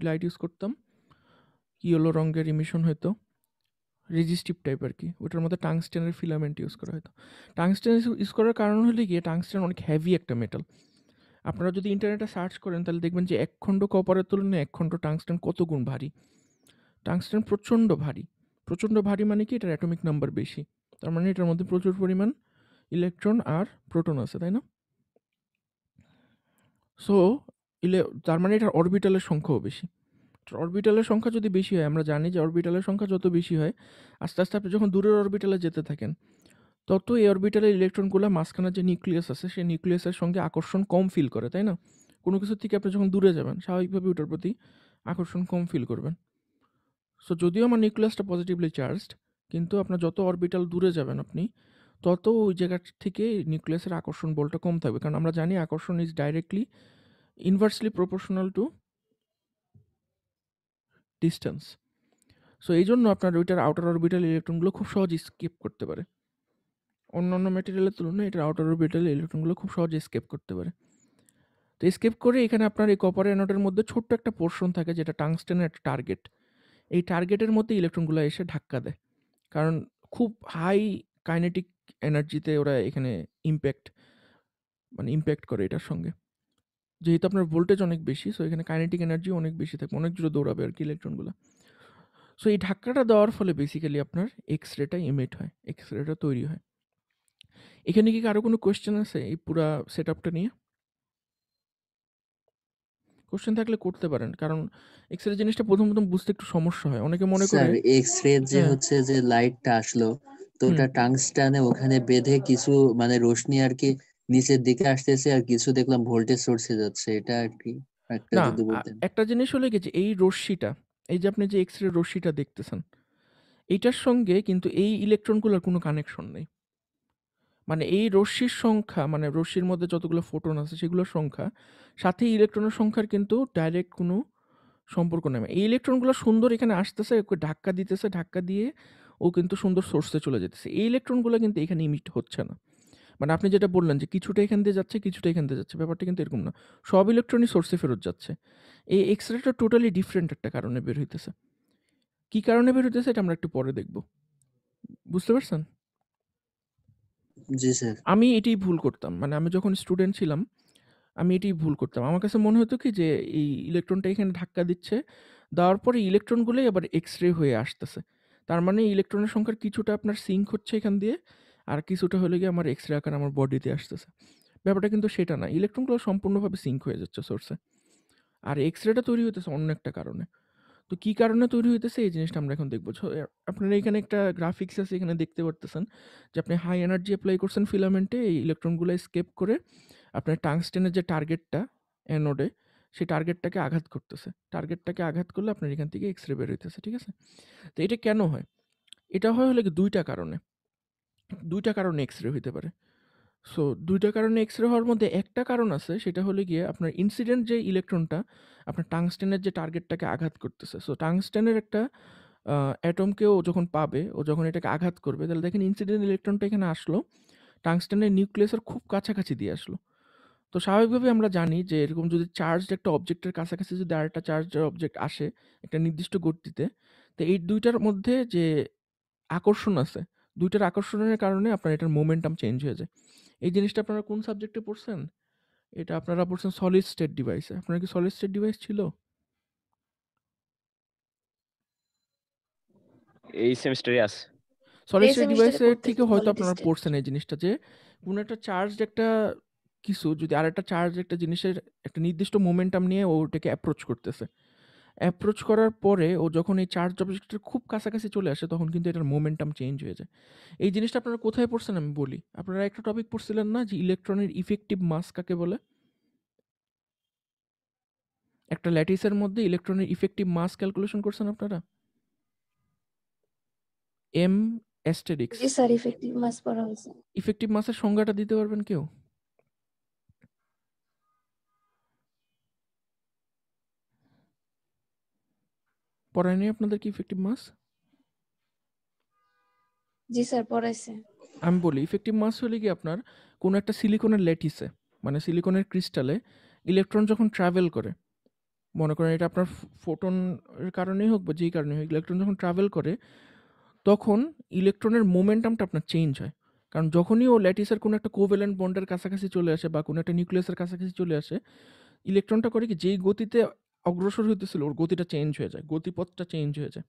লাইট ইউজ করতাম, ইয়েলো রঙের ইমিশন হতো, রেজিস্টিভ টাইপ আর কি, ওটার মধ্যে টাংস্টেনের ফিলামেন্ট ইউজ করা হতো। টাংস্টেন ইউজ করার কারণ হলে গিয়ে, টাংস্টেন অনেক হেভি একটা মেটাল। আপনারা যদি ইন্টারনেটে সার্চ করেন তাহলে দেখবেন যে 1 খণ্ড কপারের তুলনায় 1 খণ্ড টাংস্টেন কত গুণ ভারী। টাংস্টেন প্রচণ্ড ভারী মানে কি, এটার অ্যাটমিক নাম্বার বেশি, তার মানে এটার মধ্যে প্রচুর পরিমাণ ইলেকট্রন আর প্রোটন আছে, তাই না? সো তার মানে এটার অরবিটালের সংখ্যাও বেশি। অরবিটালের সংখ্যা যদি বেশি হয়, আমরা জানি যে অরবিটালের সংখ্যা যত বেশি হয়, আস্তে আস্তে আপনি যখন দূরের অরবিটালে যেতে থাকেন, তত এই অরবিটালের ইলেকট্রনগুলো মাঝখানে যে নিউক্লিয়াস আছে, সেই নিউক্লিয়াসের সঙ্গে আকর্ষণ কম ফিল করে, তাই না? কোনো কিছুর থেকে আপনি যখন দূরে যাবেন, স্বাভাবিকভাবে ওটার প্রতি আকর্ষণ কম ফিল করবেন। সো যদিও আমার নিউক্লিয়াসটা পজিটিভলি চার্জড, কিন্তু আপনার যত অরবিটাল দূরে যাবেন আপনি, তত ওই জায়গা থেকে নিউক্লিয়াসের আকর্ষণ বলটা কম থাকবে, কারণ আমরা জানি আকর্ষণ is directly inversely proportional to distance. So এই জন্য আপনার ওইটার আউটার অরবিটাল ইলেকট্রনগুলো খুব সহজে স্কেপ করতে পারে, অন্যান্য ম্যাটেরিয়ালের তুলনায় এটার আউটার অরবিটাল ইলেকট্রনগুলো খুব সহজে স্কেপ করতে পারে। তো স্কেপ করে এখানে আপনার এই কপার অ্যানোডের মধ্যে ছোট্ট একটা পোর্শন থাকে, যেটা টাংস্টেনের একটা টার্গেট। এই টার্গেটের মধ্যে ইলেকট্রনগুলো এসে ধাক্কা দেয়, কারণ খুব হাই কাইনেটিক এনার্জিতে ওরা এখানে ইম্প্যাক্ট করে এটার সঙ্গে। যেহেতু আপনার ভোল্টেজ অনেক বেশি, সো এখানে কাইনেটিক এনার্জি অনেক বেশি থাকে, অনেক জোরে দৌড়াবে আর কি ইলেকট্রনগুলো। সো এই ধাক্কাটা দেওয়ার ফলে বেসিক্যালি আপনার এক্স রেটা হয়, এক্স রেটা তৈরি হয়। এখানে কি কারো কোনো কোয়েশ্চেন আছে এই পুরা সেট আপটা নিয়ে? কোয়েশ্চেন থাকলে করতে পারেন, কারণ এক্স রে জিনিসটা প্রথম বুঝতে একটু সমস্যা হয়, অনেকে মনে করে। স্যার এক্স রে যে হ্যাঁ, হচ্ছে যে লাইটটা আসলো, তো হুম, ওটা টাংস্টানে ওখানে বেঁধে কিছু মানে রোশনি আর কি নিচের দিকে আসতেছে, আর কিছু দেখলাম ভোল্টেজ সোর্সে যাচ্ছে, এটা আর কি একটা না, যদি বলতেন। একটা জিনিস হলে গেছে, এই রশ্মিটা, এই যে আপনি যে এক্স রে রশ্মিটা দেখতেছেন, এইটার সঙ্গে কিন্তু এই ইলেকট্রনগুলোর কোনো কানেকশন নেই। মানে এই রশ্মির সংখ্যা, মানে রশ্মির মধ্যে যতগুলো ফোটন আছে সেগুলোর সংখ্যা, সাথে ইলেকট্রনের সংখ্যার কিন্তু ডাইরেক্ট কোনো সম্পর্ক নেই। এই ইলেকট্রনগুলো সুন্দর এখানে আসতেছে, ওকে ধাক্কা দিতেছে, ধাক্কা দিয়ে ও কিন্তু সুন্দর সোর্সে চলে যেতেছে। এই ইলেকট্রনগুলো কিন্তু এখানে ইমিট হচ্ছে না। মানে আপনি যেটা বললেন যে কিছুটা এখান দিয়ে যাচ্ছে, কিছুটা এখান দিয়ে যাচ্ছে, ব্যাপারটা কিন্তু এরকম না। সব ইলেকট্রনই সোর্সে ফেরত যাচ্ছে। এই এক্স রেটা টোটালি ডিফারেন্ট একটা কারণে বের হইতেছে। কী কারণে বের হইতেছে এটা আমরা একটু পরে দেখব। বুঝতে পারছেন? জি স্যার। আমি এটাই ভুল করতাম, মানে আমি যখন স্টুডেন্ট ছিলাম আমি এটাই ভুল করতাম। আমার কাছে মনে হতো কি, যে এই ইলেকট্রনটা এখানে ধাক্কা দিচ্ছে, দেওয়ার পরে ইলেকট্রনগুলোই আবার এক্স রে হয়ে আসতেছে। তার মানে ইলেকট্রনের সংখ্যার কিছুটা আপনার সিঙ্ক হচ্ছে এখান দিয়ে, আর কিছুটা হলে গিয়ে আমার এক্স রে আকার আমার বডিতে আসতেছে। ব্যাপারটা কিন্তু সেটা না, ইলেকট্রনগুলো সম্পূর্ণভাবে সিঙ্ক হয়ে যাচ্ছে সোর্সে, আর এক্স রেটা তৈরি হইতেছে অন্য একটা কারণে। তো কী কারণে তৈরি হইতেছে এই জিনিসটা আমরা এখন দেখবো। আপনারা এখানে একটা গ্রাফিক্স আছে, এখানে দেখতে পারতেছেন যে আপনি হাই এনার্জি অ্যাপ্লাই করছেন ফিলামেন্টে, এই ইলেকট্রনগুলো স্কেপ করে আপনার টাংস্টেনের যে টার্গেটটা অ্যানোডে, সেই টার্গেটটাকে আঘাত করতেছে। টার্গেটটাকে আঘাত করলে আপনার এখান থেকে এক্স রে বের হইতেছে, ঠিক আছে? তো এটা কেন হয়? এটা হয় হলে কি দুইটা কারণে এক্স রে হইতে পারে। সো ২ টা কারণে এক্স-রে হওয়ার মধ্যে একটা কারণ আছে, সেটা হলো গিয়ে আপনার ইনসিডেন্ট যে ইলেকট্রনটা আপনার টাংস্টেনের যে টার্গেটটাকে আঘাত করতেছে। সো টাংস্টেনের একটা অ্যাটমকে ও যখন পাবে, ও যখন এটাকে আঘাত করবে, তাহলে দেখেন ইনসিডেন্ট ইলেকট্রনটা এখানে আসলো, টাংস্টেনের নিউক্লিয়াসের খুব কাছাকাছি দিয়ে আসলো। তো স্বাভাবিকভাবেই আমরা জানি যে এরকম যদি চার্জড একটা অবজেক্টের কাছাকাছি যদি আরেকটা চার্জড অবজেক্ট আসে একটা নির্দিষ্ট গতিতে, তো এই ২ টার মধ্যে যে আকর্ষণ আছে, ২ টার আকর্ষণের কারণে আপনার এটার মোমেন্টাম চেঞ্জ হয়ে যায়। এই জিনিসটা আপনারা কোন সাবজেক্টে পড়ছেন? এটা আপনারা পড়ছেন সলিড স্টেট ডিভাইসে। আপনার কি সলিড স্টেট ডিভাইস ছিল? এই সেমিস্টারে আছে। সলিড এই স্টেট সেমিস্টারে ডিভাইসের থেকে পড়তেছি হয়তো সলিড আপনারা স্টেট। পড়ছেন এই জিনিসটা যে কোনো একটা চার্জড একটা কিছু যদি আরেকটা চার্জ একটা জিনিসের একটা নির্দিষ্ট মোমেন্টাম নিয়ে ওটাকে অ্যাপ্রোচ করতেছে। অ্যাপ্রোচ করার পরে ও যখন এই চার্জ অবজেক্টের খুব কাছাকাছি চলে আসে তখন কিন্তু এটার মোমেন্টাম চেঞ্জ হয়ে যায়। এই জিনিসটা আপনারা কোথায় পড়ছেন আমি বলি। আপনারা একটা টপিক পড়ছিলেন না যে ইলেকট্রনের ইফেক্টিভ মাস কাকে বলে? একটা ল্যাটিসের মধ্যে ইলেকট্রনের ইফেক্টিভ মাস ক্যালকুলেশন করছেন আপনারা? M asterisk. জি স্যার, ইফেক্টিভ মাস পড়া হয়েছে। ইফেক্টিভ মাসের সংজ্ঞাটা দিতে পারবেন কেউ? পড়ায়নি আপনাদের কি ইফেক্টিভ মাস? জি স্যার, পড়াইছে। আমি বলি ইফেক্টিভ মাস হলে কি আপনার কোনো একটা সিলিকনের ল্যাটিসে মানে সিলিকনের ক্রিস্টালে ইলেকট্রন যখন ট্রাভেল করে, মনে করেন এটা আপনার ফোটনের কারণেই হোক বা যেই কারণেই হোক, ইলেকট্রন যখন ট্রাভেল করে তখন ইলেকট্রনের মোমেন্টামটা আপনার চেঞ্জ হয়। কারণ যখনই ও ল্যাটিসের কোনো একটা কোভ্যালেন্ট বন্ডের কাছাকাছি চলে আসে বা কোনো একটা নিউক্লিয়াসের কাছাকাছি চলে আসে, ইলেকট্রনটা করে কি যেই গতিতে অগ্রসর হইতেছিল ওর গতিটা চেঞ্জ হয়ে যায়, গতিপথটা চেঞ্জ হয়ে যায়।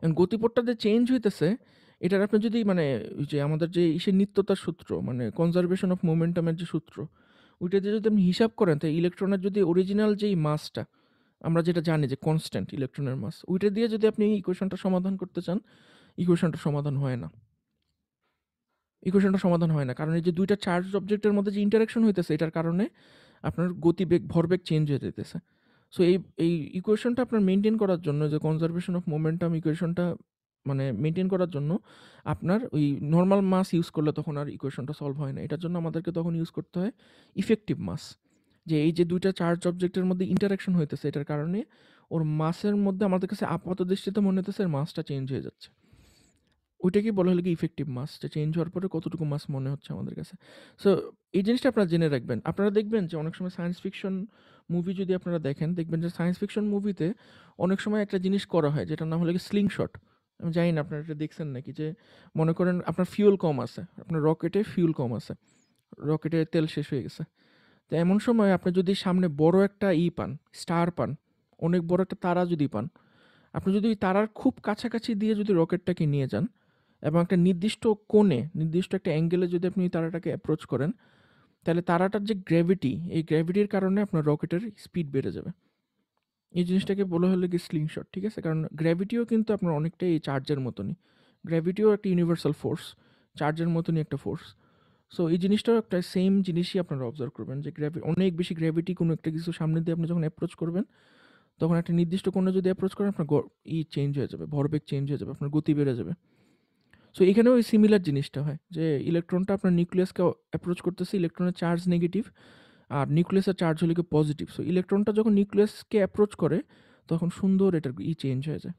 এখন গতিপথটা যে চেঞ্জ হইতেছে এটার আপনি যদি মানে ওই যে আমাদের যে ইসের নিত্যতার সূত্র মানে কনজারভেশন অফ মোমেন্টামের যে সূত্র, ওইটা দিয়ে যদি আপনি হিসাব করেন তাই ইলেকট্রনের যদি অরিজিনাল যেই মাসটা আমরা যেটা জানি যে কনস্ট্যান্ট ইলেকট্রনের মাস, ওইটা দিয়ে যদি আপনি এই ইকুয়েশনটা সমাধান করতে চান, ইকুয়েশনটা সমাধান হয় না। ইকুয়েশনটা সমাধান হয় না কারণ এই যে ২ টা চার্জ অবজেক্টের মধ্যে যে ইন্টারেকশন হইতেছে এটার কারণে আপনার গতিবেগ ভরবেগ চেঞ্জ হয়ে যাইতেছে। সো এই ইকুয়েশনটা আপনার মেইনটেইন করার জন্য যে কনজারভেশন অফ মোমেন্টাম ইকুয়েশনটা মানে মেইনটেইন করার জন্য আপনার ওই নরমাল মাস ইউজ করলে তখন আর ইকুয়েশনটা সলভ হয় না। এটার জন্য আমাদেরকে তখন ইউজ করতে হয় ইফেক্টিভ মাস। যে এই যে ২ টা চার্জ অবজেক্টের মধ্যে ইন্টারেকশন হইতেছে এটার কারণে ওর মাসের মধ্যে আমাদের কাছে আপাতদৃষ্টিতে মনে হইতেছে এর মাসটা চেঞ্জ হয়ে যাচ্ছে। ওইটাকেই বলা হলো কি ইফেক্টিভ মাস, যে চেঞ্জ হওয়ার পরে কতটুকু মাস মনে হচ্ছে আমাদের কাছে। সো এই জিনিসটা আপনারা জেনে রাখবেন। আপনারা দেখবেন যে অনেক সময় সায়েন্স ফিকশন মুভি যদি আপনারা দেখেন, দেখবেন যে সায়েন্স ফিকশন মুভিতে অনেক সময় একটা জিনিস করা হয় যেটার নাম হলো কি স্লিং শট। আমি জানি না আপনারা এটা দেখছেন নাকি, যে মনে করেন আপনার ফিউল কম আছে, আপনার রকেটে ফিউল কম আছে, রকেটে তেল শেষ হয়ে গেছে। তো এমন সময় আপনি যদি সামনে বড় একটা পান, স্টার পান, অনেক বড় একটা তারা যদি পান, আপনি যদি ওই তারার খুব কাছাকাছি দিয়ে যদি রকেটটাকে নিয়ে যান এবং একটা নির্দিষ্ট কোণে নির্দিষ্ট একটা অ্যাঙ্গেলে যদি আপনি ওই তারাটাকে অ্যাপ্রোচ করেন, তাহলে তারাটার যে গ্র্যাভিটি, এই গ্র্যাভিটির কারণে আপনার রকেটের স্পিড বেড়ে যাবে। এই জিনিসটাকে বলা হলো কি স্লিং শট, ঠিক আছে? কারণ গ্র্যাভিটিও কিন্তু আপনার অনেকটাই এই চার্জের মতনই। গ্র্যাভিটিও একটা ইউনিভার্সাল ফোর্স, চার্জের মতনই একটা ফোর্স। সো এই জিনিসটাও একটা সেম জিনিসই আপনারা অবজার্ভ করবেন যে অনেক বেশি গ্র্যাভিটি কোনো একটা কিছু সামনে দিয়ে আপনি যখন অ্যাপ্রোচ করবেন, তখন একটা নির্দিষ্ট কোণে যদি অ্যাপ্রোচ করেন আপনার চেঞ্জ হয়ে যাবে, ভরবেগ চেঞ্জ হয়ে যাবে, আপনার গতি বেড়ে যাবে। সো এখানেও ওই সিমিলার জিনিসটা হয় যে ইলেকট্রনটা আপনার নিউক্লিয়াসকে অ্যাপ্রোচ করতেছে, ইলেকট্রনের চার্জ নেগেটিভ আর নিউক্লিয়াসের চার্জ হলে কি পজিটিভ। সো ইলেকট্রনটা যখন নিউক্লিয়াসকে অ্যাপ্রোচ করে তখন সুন্দর এটার চেঞ্জ হয়ে যায়,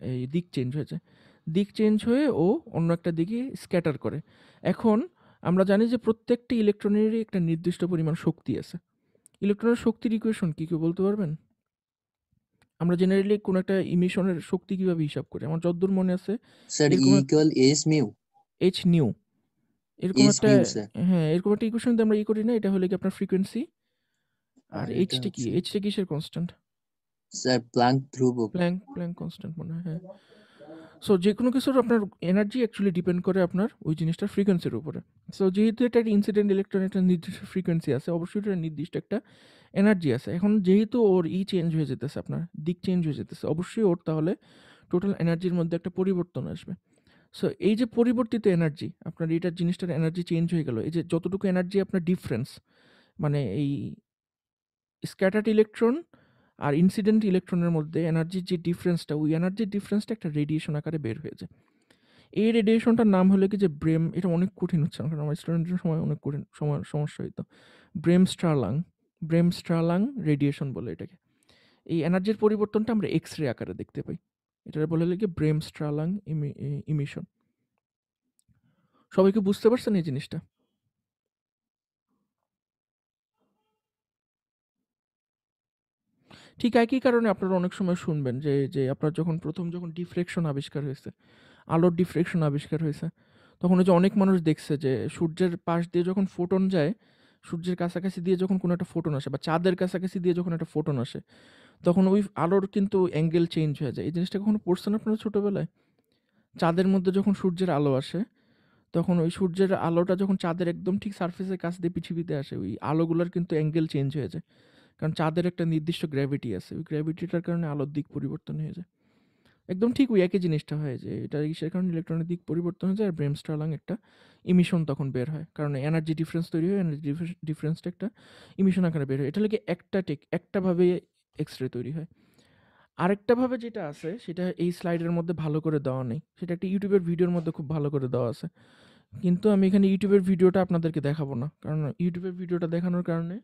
এই দিক চেঞ্জ হয়ে যায়, দিক চেঞ্জ হয়ে ও অন্য একটা দিকে স্ক্যাটার করে। এখন আমরা জানি যে প্রত্যেকটি ইলেকট্রনেরই একটা নির্দিষ্ট পরিমাণ শক্তি আছে। ইলেকট্রনের শক্তির ইকুয়েশন কি কেউ বলতে পারবেন? আমরা জেনারেলি কোনো একটা ইমিশনের শক্তি কিভাবে হিসাব করি? আমার যতদূর মনে আছে স্যার এরকম equal S mu H new এরকম এস একটা, মিউ স্যার। হ্যাঁ এরকম একটা ইকুয়েশন দিয়ে আমরা করি না, এটা হলো কি আপনার ফ্রিকোয়েন্সি। আর আর এটা এইচটা কি? হচ্ছে এইচটা কিসের কনস্ট্যান্ট? স্যার প্লাঙ্ক ধ্রুবক। প্ল্যাঙ্ক কনস্ট্যান্ট মনে হয়, হ্যাঁ। সো যে কোনো কিছুর আপনার এনার্জি অ্যাকচুয়ালি ডিপেন্ড করে আপনার ওই জিনিসটার ফ্রিকোয়েন্সির উপরে। সো যেহেতু এটা একটা ইনসিডেন্ট ইলেকট্রন, একটা নির্দিষ্ট ফ্রিকোয়েন্সি আছে, অবশ্যই এটা নির্দিষ্ট একটা এনার্জি আছে। এখন যেহেতু ওর চেঞ্জ হয়ে যেতেছে, আপনার দিক চেঞ্জ হয়ে যেতেছে, অবশ্যই ওর তাহলে টোটাল এনার্জির মধ্যে একটা পরিবর্তন আসবে। সো এই যে পরিবর্তিত এনার্জি, আপনার এইটার জিনিসটার এনার্জি চেঞ্জ হয়ে গেল, এই যে যতটুকু এনার্জি আপনার ডিফারেন্স, মানে এই স্ক্যাটার্ড ইলেকট্রন আর ইনসিডেন্ট ইলেকট্রনের মধ্যে এনার্জির যে ডিফারেন্সটা, ওই এনার্জির ডিফারেন্সটা একটা রেডিয়েশন আকারে বের হয়ে যায়। এই রেডিয়েশনটার নাম হলো কি যে এটা অনেক কঠিন হচ্ছে কারণ আমার স্টুডেন্টের সময় অনেক কঠিন সমস্যা হইতো। ব্রেমস্ট্রালাং রেডিয়েশন বলে এটাকে। এই এনার্জির পরিবর্তনটা আমরা এক্স-রে আকারে দেখতে পাই। এটাকে বলা হয় কি ব্রেমস্ট্রালাং ইমিশন। সবাই কি বুঝতে পারছেন এই জিনিসটা? ঠিক একই কারণে আপনারা অনেক সময় শুনবেন যে আপনার যখন ডিফ্রেকশন আবিষ্কার হয়েছে, আলোর ডিফ্রেকশন আবিষ্কার হয়েছে, তখন ওই যে অনেক মানুষ দেখছে যে সূর্যের পাশ দিয়ে যখন ফোটন যায়, সূর্যের কাছাকাছি দিয়ে যখন কোনো একটা ফোটন আসে বা চাঁদের কাছাকাছি দিয়ে যখন একটা ফোটন আসে, তখন ওই আলোর কিন্তু অ্যাঙ্গেল চেঞ্জ হয়ে যায়। এই জিনিসটা কখনো পড়ছেন আপনারা ছোটবেলায়? চাঁদের মধ্যে যখন সূর্যের আলো আসে, তখন ওই সূর্যের আলোটা যখন চাঁদের একদম ঠিক সারফেসের কাছ দিয়ে পৃথিবীতে আসে, ওই আলোগুলোর কিন্তু অ্যাঙ্গেল চেঞ্জ হয়ে যায়। কারণ চাঁদের একটা নির্দিষ্ট গ্র্যাভিটি আছে। ওই গ্র্যাভিটিটার কারণে আলোর দিক পরিবর্তন হয়ে যায়। একদম ঠিক ওই একই জিনিসটা হয় যে এটা ইসের কারণে ইলেকট্রনের দিক পরিবর্তন হয়ে যায় আর ব্রেমস্টারলাং একটা ইমিশন তখন বের হয়। কারণ এনার্জি ডিফারেন্স তৈরি হয়, এনার্জি ডিফারেন্সটা একটা ইমিশন আকারে বের হয়। এটা লাগে একটাভাবে এক্স-রে তৈরি হয়। আরেকটাভাবে যেটা আছে সেটা এই স্লাইডের মধ্যে ভালো করে দেওয়া নেই। সেটা একটা ইউটিউবের ভিডিওর মধ্যে খুব ভালো করে দেওয়া আছে। কিন্তু আমি এখানে ইউটিউবের ভিডিওটা আপনাদেরকে দেখাবো না। কারণ ইউটিউবের ভিডিওটা দেখানোর কারণে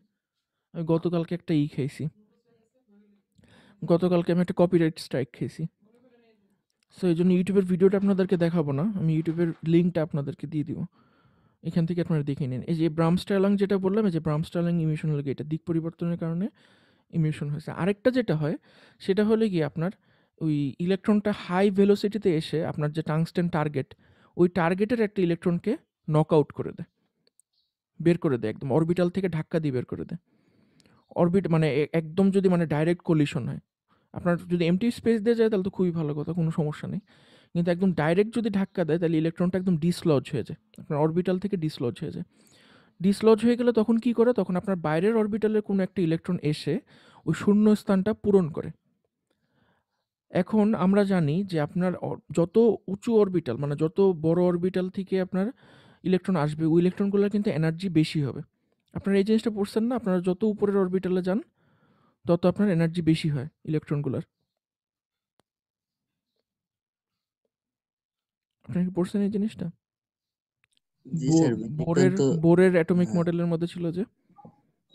আমি গতকালকে একটা খেয়েছি। গতকালকে আমি একটা কপিরাইট স্ট্রাইক খেয়েছি। সো এই জন্য ইউটিউবের ভিডিওটা আপনাদেরকে দেখাবো না। আমি ইউটিউবের লিঙ্কটা আপনাদেরকে দিয়ে দিব। এখান থেকে আপনারা দেখে নিন। এই যে ব্রামস্টারলাং যেটা বললাম, এই যে ব্রামস্টারলাং ইমিশন হলো এটা দিক পরিবর্তনের কারণে ইমিশন হয়েছে। আরেকটা যেটা হয় সেটা হলো গিয়ে আপনার ওই ইলেকট্রনটা হাই ভেলোসিটিতে এসে আপনার যে টাংস্টেন টার্গেট, ওই টার্গেটের একটা ইলেকট্রনকে নক আউট করে দেয়, বের করে দেয়, একদম অরবিটাল থেকে ধাক্কা দিয়ে বের করে দেয়। মানে একদম যদি মানে ডাইরেক্ট কলিশন হয়, আপনার যদি এমটি স্পেস দিয়ে যায় তাহলে তো খুবই ভালো কথা, কোনো সমস্যা নেই। কিন্তু একদম ডাইরেক্ট যদি ধাক্কা দেয় তাহলে ইলেকট্রনটা একদম ডিসলজ হয়ে যায়, আপনার অরবিটাল থেকে ডিসলজ হয়ে যায়। ডিসলজ হয়ে গেলে তখন কি করে, তখন আপনার বাইরের অরবিটালের কোনো একটা ইলেকট্রন এসে ওই শূন্য স্থানটা পূরণ করে। এখন আমরা জানি যে আপনার যত উঁচু অরবিটাল মানে যত বড় অরবিটাল থেকে আপনার ইলেকট্রন আসবে, ওই ইলেকট্রনগুলোর কিন্তু এনার্জি বেশি হবে। আপনারা এই জিনিসটা পড়ছেন না? আপনারা যত উপরের অরবিটালে যান তত আপনার এনার্জি বেশি হয় ইলেকট্রনগুলোর। আপনারা কি পড়ছেন এই জিনিসটা? জি স্যার, ইলেকট্রন তো বোরের অ্যাটমিক মডেলের মধ্যে ছিল যে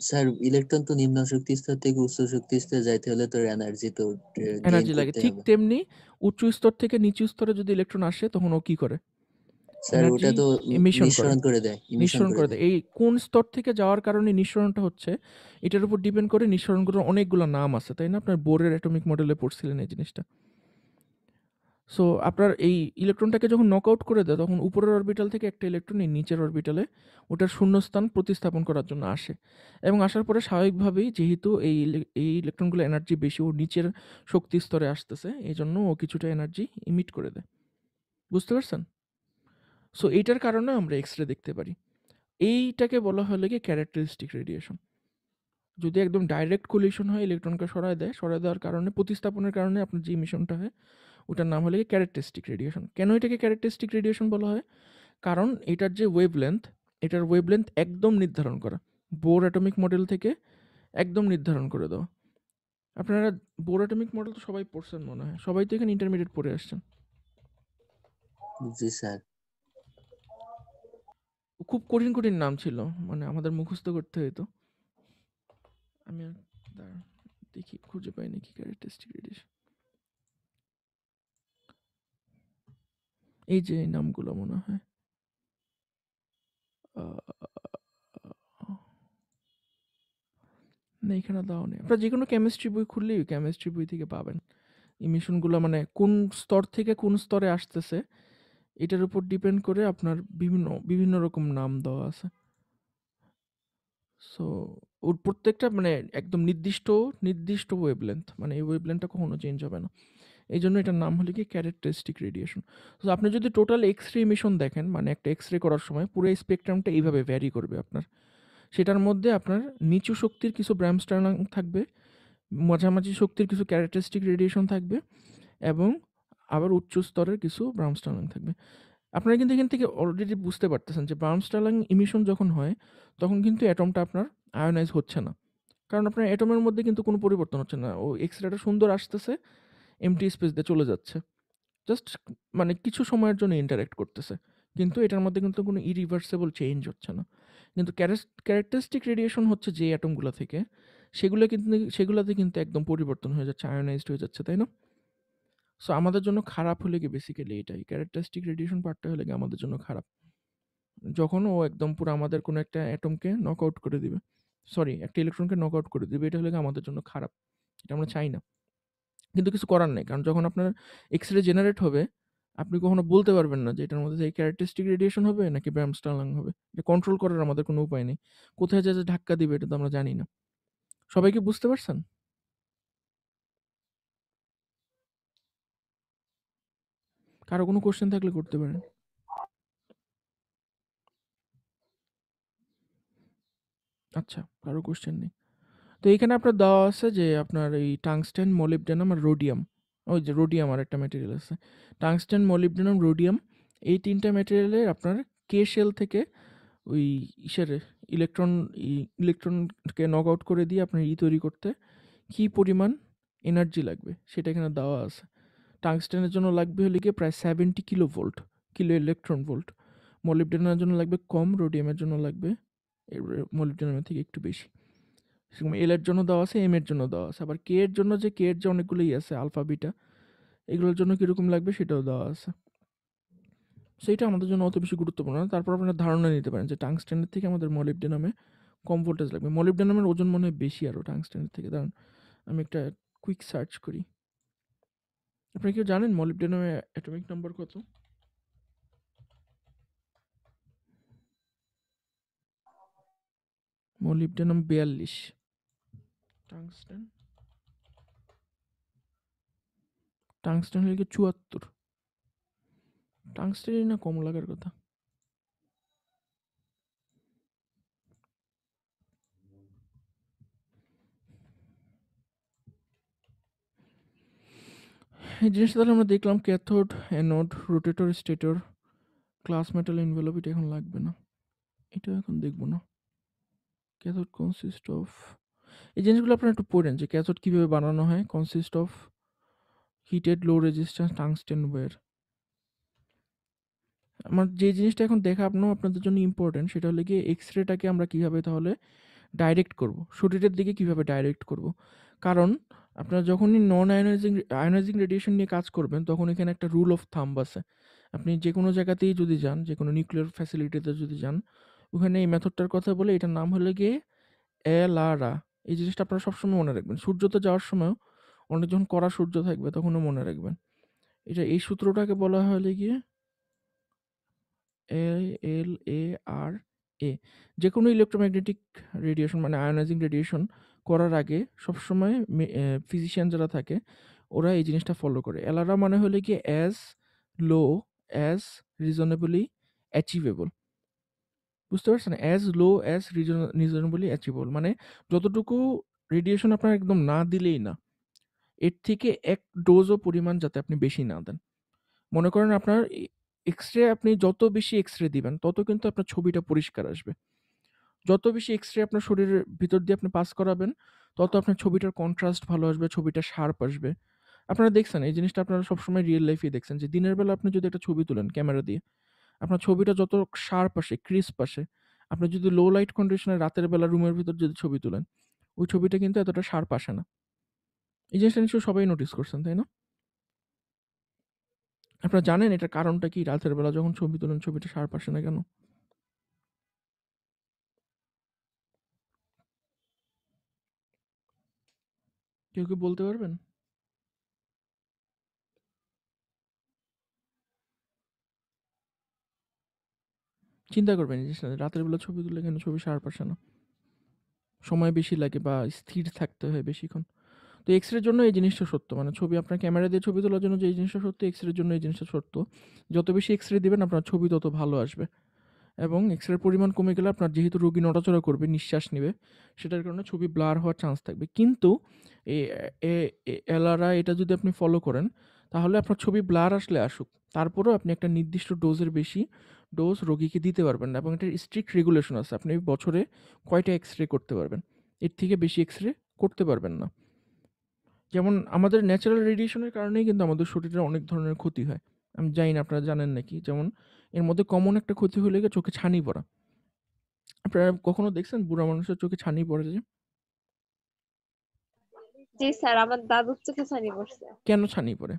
স্যার ইলেকট্রন তো নিম্ন শক্তি স্তর থেকে উচ্চ শক্তি স্তরে যাইতে হলে তো এনার্জি তো গেইন এনার্জি লাগে। করতে ঠিক হবে। তেমনি উচ্চ স্তর থেকে নিচু স্তরে যদি ইলেকট্রন আসে তখন ও কি করে? স্যার ওটা এনার্জি তো এমিশন করে। নিঃসরণ করে দেয়, নিঃসরণ করে দেয়। এই কোন স্তর থেকে যাওয়ার কারণে নিঃসরণটা হচ্ছে এটার উপর ডিপেন্ড করে। নিঃসরণগুলোর অনেকগুলো নাম আছে, তাই না? আপনার বোরের অ্যাটমিক মডেলে পড়ছিলেন এই জিনিসটা। সো আপনার এই ইলেকট্রনটাকে যখন নক আউট করে দেয় তখন উপরের অরবিটাল থেকে একটা ইলেকট্রন এই নিচের অরবিটালে ওটার শূন্যস্থান প্রতিস্থাপন করার জন্য আসে, এবং আসার পরে স্বাভাবিকভাবেই যেহেতু এই ইলেকট্রনগুলো এনার্জি বেশি, ও নিচের শক্তি স্তরে আসতেছে, এই জন্য ও কিছুটা এনার্জি ইমিট করে দেয়। বুঝতে পারছেন? সো এইটার কারণে আমরা এক্স-রে দেখতে পারি। এইটাকে বলা হলো গিয়ে ক্যারেক্টারিস্টিক রেডিয়েশন। যদি একদম ডাইরেক্ট কোলিশন হয়, ইলেকট্রনকে সরায় দেওয়ার কারণে, প্রতিস্থাপনের কারণে আপনার যে ইমিশনটা হয় ওটার নাম হলো গিয়ে ক্যারেক্টারিস্টিক রেডিয়েশন। কেন এটাকে ক্যারেক্টারিস্টিক রেডিয়েশন বলা হয়? কারণ এটার যে এটার ওয়েভলেন্থ একদম নির্ধারণ করা, বোর অ্যাটমিক মডেল থেকে একদম নির্ধারণ করে দেওয়া। আপনারা বোর অ্যাটমিক মডেল তো সবাই পড়ছেন মনে হয়, সবাই তো এখানে ইন্টারমিডিয়েট পড়ে আসছেন। জি স্যার। খুব কঠিন কঠিন নাম ছিল, মানে আমাদের মুখস্থ করতে হতো। আমি দাঁড়ান দেখি, খুঁজে পাই নাকি ক্যারেক্টারিস্টিক রেডিয়েশন। এই যে এই নামগুলো মনে হয় না, এখানে দেওয়া নেই। আপনার যে কোনো কেমিস্ট্রি বই খুললেই কেমিস্ট্রি বই থেকে পাবেন ইমিশনগুলো, মানে কোন স্তর থেকে কোন স্তরে আসতেছে এটার উপর ডিপেন্ড করে আপনার বিভিন্ন রকম নাম দেওয়া আছে। সো ওর প্রত্যেকটা মানে একদম নির্দিষ্ট ওয়েভলেন্থ, মানে এই ওয়েভলেন্থটা কখনো চেঞ্জ হবে না। এই জন্য এটার নাম হলো কি ক্যারেক্টারিস্টিক রেডিয়েশন। সো আপনি যদি টোটাল এক্স-রে ইমিশন দেখেন, মানে একটা এক্স-রে করার সময় পুরো স্পেকট্রামটা এইভাবে ভ্যারি করবে আপনার। সেটার মধ্যে আপনার নিচু শক্তির কিছু ব্রামস্টারলাং থাকবে, মাঝামাঝি শক্তির কিছু ক্যারেক্টারিস্টিক রেডিয়েশন থাকবে, এবং আবার উচ্চ স্তরের কিছু ব্রামস্টারলাং থাকবে। আপনারা কিন্তু এখান থেকে অলরেডি বুঝতে পারতেছেন যে ব্রামস্টারলাং ইমিশন যখন হয় তখন কিন্তু অ্যাটমটা আপনার আয়োনাইজ হচ্ছে না, কারণ আপনার অ্যাটমের মধ্যে কিন্তু কোনো পরিবর্তন হচ্ছে না। ও এক্স-রেটা সুন্দর আসতেছে, এমটি স্পেস দিয়ে চলে যাচ্ছে। জাস্ট মানে কিছু সময়ের জন্য ইন্টারেক্ট করতেছে, কিন্তু এটার মধ্যে কিন্তু কোনো ইরিভার্সেবল চেঞ্জ হচ্ছে না। কিন্তু ক্যারেক্টারিস্টিক রেডিয়েশন হচ্ছে যে অ্যাটমগুলো থেকে, সেগুলোতে কিন্তু একদম পরিবর্তন হয়ে যাচ্ছে, আয়োনাইজড হয়ে যাচ্ছে, তাই না? সো আমাদের জন্য খারাপ হলে কি বেসিক্যালি এটাই, ক্যারেক্টারিস্টিক রেডিয়েশন পার্টটা হলে কি আমাদের জন্য খারাপ, যখন ও একদম পুরো আমাদের কোনো একটা অ্যাটমকে নক আউট করে দিবে, সরি একটা ইলেকট্রনকে নক আউট করে দিবে, এটা হলে কি আমাদের জন্য খারাপ, এটা আমরা চাই না। কিন্তু কিছু করার নেই, কারণ যখন আপনার এক্স রে জেনারেট হবে, আপনি কখনো বলতে পারবেন না যে এটার মধ্যে এই ক্যারেক্টারিস্টিক রেডিয়েশন হবে নাকি ব্রামস্টারলাং হবে। এটা কন্ট্রোল করার আমাদের কোনো উপায় নেই, কোথায় যে ধাক্কা দিবে এটা তো আমরা জানি না। সবাই কি বুঝতে পারছেন? কারো কোনো কোশ্চেন থাকলে করতে পারেন। আচ্ছা, কারো কোশ্চেন নেই। তো এখানে আপনার দেওয়া আছে যে আপনার এই টাংস্টেন, মলিবডেনাম আর রোডিয়াম, ওই যে রোডিয়াম আর একটা ম্যাটেরিয়াল আছে, টাংস্টেন, মলিবডেনাম, রোডিয়াম, এই তিনটা ম্যাটেরিয়ালের আপনার কে শেল থেকে ওই ইসের ইলেকট্রনকে নক আউট করে দিয়ে আপনার তৈরি করতে কী পরিমাণ এনার্জি লাগবে সেটা এখানে দেওয়া আছে। টাংস্টেনের জন্য লাগবে হলে গিয়ে প্রায় 70 কিলো ইলেকট্রন ভোল্ট, মলিবডেনামের জন্য লাগবে কম, রোডিয়ামের জন্য লাগবে মলিবডেনামের থেকে একটু বেশি। সেরকম এল এর জন্য দেওয়া আছে, এম এর জন্য দেওয়া আছে, আবার কে এর জন্য যে কে এর যে অনেকগুলোই আছে, আলফা বিটা, এগুলোর জন্য কীরকম লাগবে সেটাও দেওয়া আছে। সেইটা আমাদের জন্য অত বেশি গুরুত্বপূর্ণ না। তারপর আপনারা ধারণা নিতে পারেন যে টাংস্টেনের থেকে আমাদের মলিবডেনামে কম ভোল্টেজ লাগবে, মলিবডেনামের ওজন মনে হয় বেশি আরও টাংস্টেনের থেকে। দাঁড়ান আমি একটা কুইক সার্চ করি। আপনি কেউ জানেন মলিবডেনামে অ্যাটমিক নাম্বার কত? মলিবডেনাম 42, টাংস্টেন হলে 74, টাংস্টেনই না কম লাগার কথা। এই জিনিসটা তাহলে আমরা দেখলাম cathode, anode, rotator, stator, class metal, envelope, এটা এখন লাগবে না, এটা এখন দেখবো না। ক্যাথোড কনসিস্ট অফ, এই জিনিসগুলো আপনারা একটু পড়েন যে ক্যাথোড কীভাবে বানানো হয়, consist of heated low resistance tungsten wire. আমার যে জিনিসটা এখন দেখানো আপনাদের জন্য ইম্পর্টেন্ট সেটা হলো গিয়ে এক্স রেটাকে আমরা কীভাবে তাহলে ডাইরেক্ট করব, শরীরের দিকে কীভাবে ডাইরেক্ট করব। কারণ আপনারা যখনই নন আয়োনাইজিং রেডিয়েশন নিয়ে কাজ করবেন তখন এখানে একটা রুল অফ থাম্ব আছে। আপনি যে কোনো জায়গাতেই যদি যান, যে কোনো নিউক্লিয়ার ফ্যাসিলিটিতে যদি যান, ওখানে এই মেথডটার কথা বলে, এটার নাম হলো গিয়ে এলারা। এই জিনিসটা আপনারা সবসময় মনে রাখবেন, সূর্যতে যাওয়ার সময়ও অনেক যখন কড়া সূর্য থাকবে তখনও মনে রাখবেন। এই সূত্রটাকে বলা হলে গিয়ে LA। যে কোনো ইলেকট্রোম্যাগনেটিক রেডিয়েশন মানে আয়োনাইজিং রেডিয়েশন করার আগে সবসময় ফিজিশিয়ান যারা থাকে ওরা এই জিনিসটা ফলো করে। এলারা মানে হলে কি অ্যাজ লো অ্যাজ রিজনেবলি অ্যাচিভেবল, বুঝতে পারছেন? অ্যাজ লো অ্যাজ রিজনেবলি অ্যাচিভেবল মানে যতটুকু রেডিয়েশন আপনার একদম না দিলেই না, এর থেকে এক ডোজও পরিমাণ যাতে আপনি বেশি না দেন। মনে করেন আপনার এক্স রে, আপনি যত বেশি এক্স রে দিবেন তত কিন্তু আপনার ছবিটা পরিষ্কার আসবে। যত বেশি এক্স রে আপনার শরীরের ভিতর দিয়ে আপনি পাস করাবেন তত আপনার ছবিটার কন্ট্রাস্ট ভালো আসবে, ছবিটা শার্প আসবে। আপনারা দেখছেন এই জিনিসটা, আপনারা সবসময় রিয়েল লাইফে দেখছেন যে দিনের বেলা আপনি যদি একটা ছবি তুলেন ক্যামেরা দিয়ে, আপনার ছবিটা যত শার্প আসে, ক্রিস্প আসে। আপনি যদি লো লাইট কন্ডিশনে রাতের বেলা রুমের ভিতর যদি ছবি তুলেন, ওই ছবিটা কিন্তু এতটা শার্প আসে না। এই জিনিসটা নিশ্চয়ই সবাই নোটিস করছেন, তাই না? আপনারা জানেন এটার কারণটা কি? রাতের বেলা যখন ছবি তোলেন ছবিটা শার্প আসে না কেন? কেউ কি বলতে পারবেন? চিন্তা করবেন এই জিনিসটা, রাতের বেলা ছবি তুললে কেন ছবি শার্প আসে না? সময় বেশি লাগে বা স্থির থাকতে হয় বেশিক্ষণ। তো এক্স রের জন্য এই জিনিসটা সত্য, মানে ছবি আপনার ক্যামেরা দিয়ে ছবি তোলার জন্য যে এই জিনিসটা সত্য, এক্স রের জন্য এই জিনিসটা সত্য। যত বেশি এক্স রে দিবেন আপনার ছবি তত ভালো আসবে, এবং এক্স রের পরিমাণ কমে গেলে আপনার যেহেতু রোগী নড়াচড়া করবে, নিঃশ্বাস নেবে, সেটার কারণে ছবি ব্লার হওয়ার চান্স থাকবে। কিন্তু এই এলআরআই এটা যদি আপনি ফলো করেন তাহলে আপনার ছবি ব্লার আসলে আসুক, তারপরেও আপনি একটা নির্দিষ্ট ডোজের বেশি ডোজ রোগীকে দিতে পারবেন না, এবং এটার স্ট্রিক্ট রেগুলেশন আছে। আপনি বছরে কয়টা এক্স রে করতে পারবেন, এর থেকে বেশি এক্স রে করতে পারবেন না। যেমন আমাদের ন্যাচারাল রেডিয়েশনের কারণেই কিন্তু আমাদের শরীরে অনেক ধরনের ক্ষতি হয়। আমি জানি না আপনারা জানেন নাকি? যেমন এর মধ্যে কমন একটা ক্ষতি হলো গিয়ে চোখে ছানি পড়া। আপনারা কখনো দেখছেন বুড়া মানুষের চোখে ছানি পড়ে যে? জি স্যার, আমার দাদুর চোখে ছানি পড়ছে। কেন ছানি পড়ে?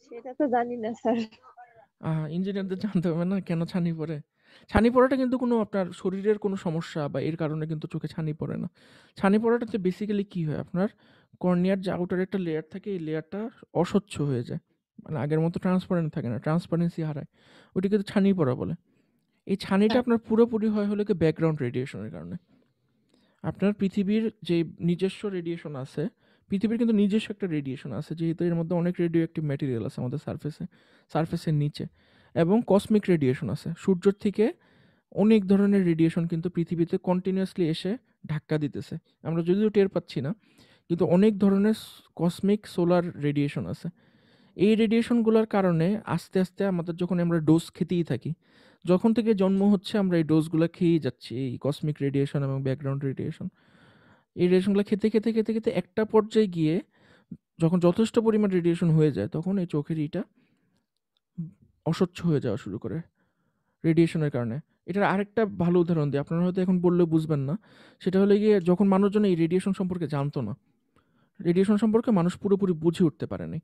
সেটা তো জানি না স্যার। ইঞ্জিনিয়ারদের জানতে হবে না কেন ছানি পড়ে? ছানি পড়াটা কিন্তু কোনো আপনার শরীরের কোনো সমস্যা বা এর কারণে কিন্তু চোখে ছানি পড়ে না। ছানি পড়াটাতে বেসিক্যালি কি হয়? আপনার কর্নিয়ার যে আউটার একটা লেয়ার থাকে, এই লেয়ারটা অস্বচ্ছ হয়ে যায়। মানে আগের মতো ট্রান্সপারেন্ট থাকে না, ট্রান্সপারেন্সি হারায়। ওইটাকে তো ছানি পড়া বলে। এই ছানিটা আপনার পুরোপুরি হয় হলো গিয়ে ব্যাকগ্রাউন্ড রেডিয়েশনের কারণে। আপনার পৃথিবীর যে নিজস্ব রেডিয়েশন আছে, পৃথিবীর কিন্তু নিজস্ব একটা রেডিয়েশন আছে, যেহেতু এর মধ্যে অনেক রেডিও অ্যাক্টিভ ম্যাটেরিয়াল আছে আমাদের সারফেসের নিচে, এবং কসমিক রেডিয়েশন আছে। সূর্যের থেকে অনেক ধরনের রেডিয়েশন কিন্তু পৃথিবীতে কন্টিনিউয়াসলি এসে ধাক্কা দিতেছে। আমরা যদিও টের পাচ্ছি না, কিন্তু অনেক ধরনের কসমিক সোলার রেডিয়েশন আছে। এই রেডিয়েশনগুলোর কারণে আস্তে আস্তে আমাদের যখন আমরা ডোজ খেতেই থাকি, যখন থেকে জন্ম হচ্ছে আমরা এই ডোজগুলো খেয়েই যাচ্ছি, এই কসমিক রেডিয়েশন এবং ব্যাকগ্রাউন্ড রেডিয়েশন। এই রেডিয়েশনগুলো খেতে খেতে খেতে খেতে একটা পর্যায়ে গিয়ে যখন যথেষ্ট পরিমাণ রেডিয়েশন হয়ে যায়, তখন এই চোখের ইটা অস্বচ্ছ হয়ে যাওয়া শুরু করে রেডিয়েশনের কারণে। এটার আরেকটা ভালো উদাহরণ দিই, আপনারা হয়তো এখন বললেও বুঝবেন না। সেটা হলো গিয়ে যখন মানুষজন এই রেডিয়েশন সম্পর্কে জানতো না, রেডিয়েশন সম্পর্কে মানুষ পুরোপুরি বুঝে উঠতে পারেনি,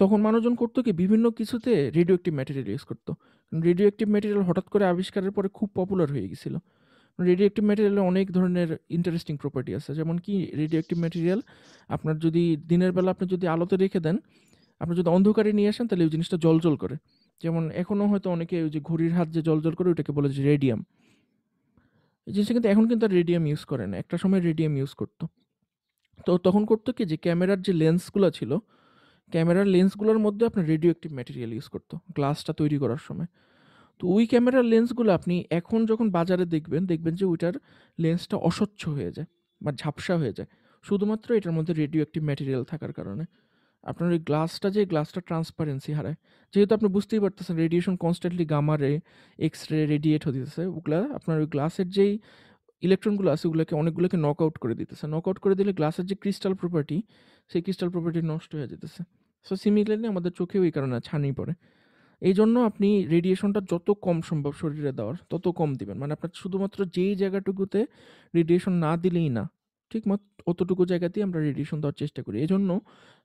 তখন মানুষজন করতো কি বিভিন্ন কিছুতে রেডিও অ্যাক্টিভ ম্যাটেরিয়াল ইউজ করতো। রেডিও অ্যাক্টিভ ম্যাটেরিয়াল হঠাৎ করে আবিষ্কারের পরে খুব পপুলার হয়ে গেছিলো। রেডিও অ্যাক্টিভ ম্যাটেরিয়ালের অনেক ধরনের ইন্টারেস্টিং প্রপার্টি আছে। যেমন কি রেডিও অ্যাক্টিভ ম্যাটেরিয়াল আপনার যদি দিনের বেলা আপনি যদি আলোতে রেখে দেন, আপনি যদি অন্ধকারে নিয়ে আসেন, তাহলে ওই জিনিসটা জ্বলজ্বল করে। যেমন এখনও হয়তো অনেকে ওই যে ঘড়ির হাত যে জ্বলজ্বল করে, ওইটাকে বলে যে রেডিয়াম। এই জিনিসটা কিন্তু এখন কিন্তু আর রেডিয়াম ইউজ করে না, একটা সময় রেডিয়াম ইউজ করতো। তো তখন করতো কি, যে ক্যামেরার যে লেন্সগুলো ছিল, ক্যামেরার লেন্সগুলোর মধ্যে আপনার রেডিও অ্যাক্টিভ ম্যাটেরিয়াল ইউজ করতো গ্লাসটা তৈরি করার সময়। তো ওই ক্যামেরার লেন্সগুলো আপনি এখন যখন বাজারে দেখবেন, দেখবেন যে ওইটার লেন্সটা অস্বচ্ছ হয়ে যায় বা ঝাপসা হয়ে যায়, শুধুমাত্র এটার মধ্যে রেডিও অ্যাক্টিভ ম্যাটেরিয়াল থাকার কারণে। আপনার ওই গ্লাসটা ট্রান্সপারেন্সি হারায়। যেহেতু আপনি বুঝতেই পারতেছেন রেডিয়েশন কনস্ট্যান্টলি গামা রে, এক্স রে রেডিয়েট হতেছে, ওগুলা আপনার ওই গ্লাসের যেই ইলেকট্রনগুলো আছে ওগুলোকে অনেকগুলোকে নক আউট করে দিতেছে। নক আউট করে দিলে গ্লাসের যে ক্রিস্টাল প্রপার্টি, সেই ক্রিস্টাল প্রপার্টি নষ্ট হয়ে যেতেছে। সো সিমিলারলি আমাদের চোখেও এই কারণে ছানি পড়ে। এই জন্য আপনি রেডিয়েশনটা যত কম সম্ভব শরীরে দেওয়ার তত কম দিবেন। মানে আপনার শুধুমাত্র যেই জায়গাটুকুতে রেডিয়েশন না দিলেই না, ঠিক অতটুকু জায়গাতেই আমরা রেডিয়েশন দেওয়ার চেষ্টা করি। এই জন্য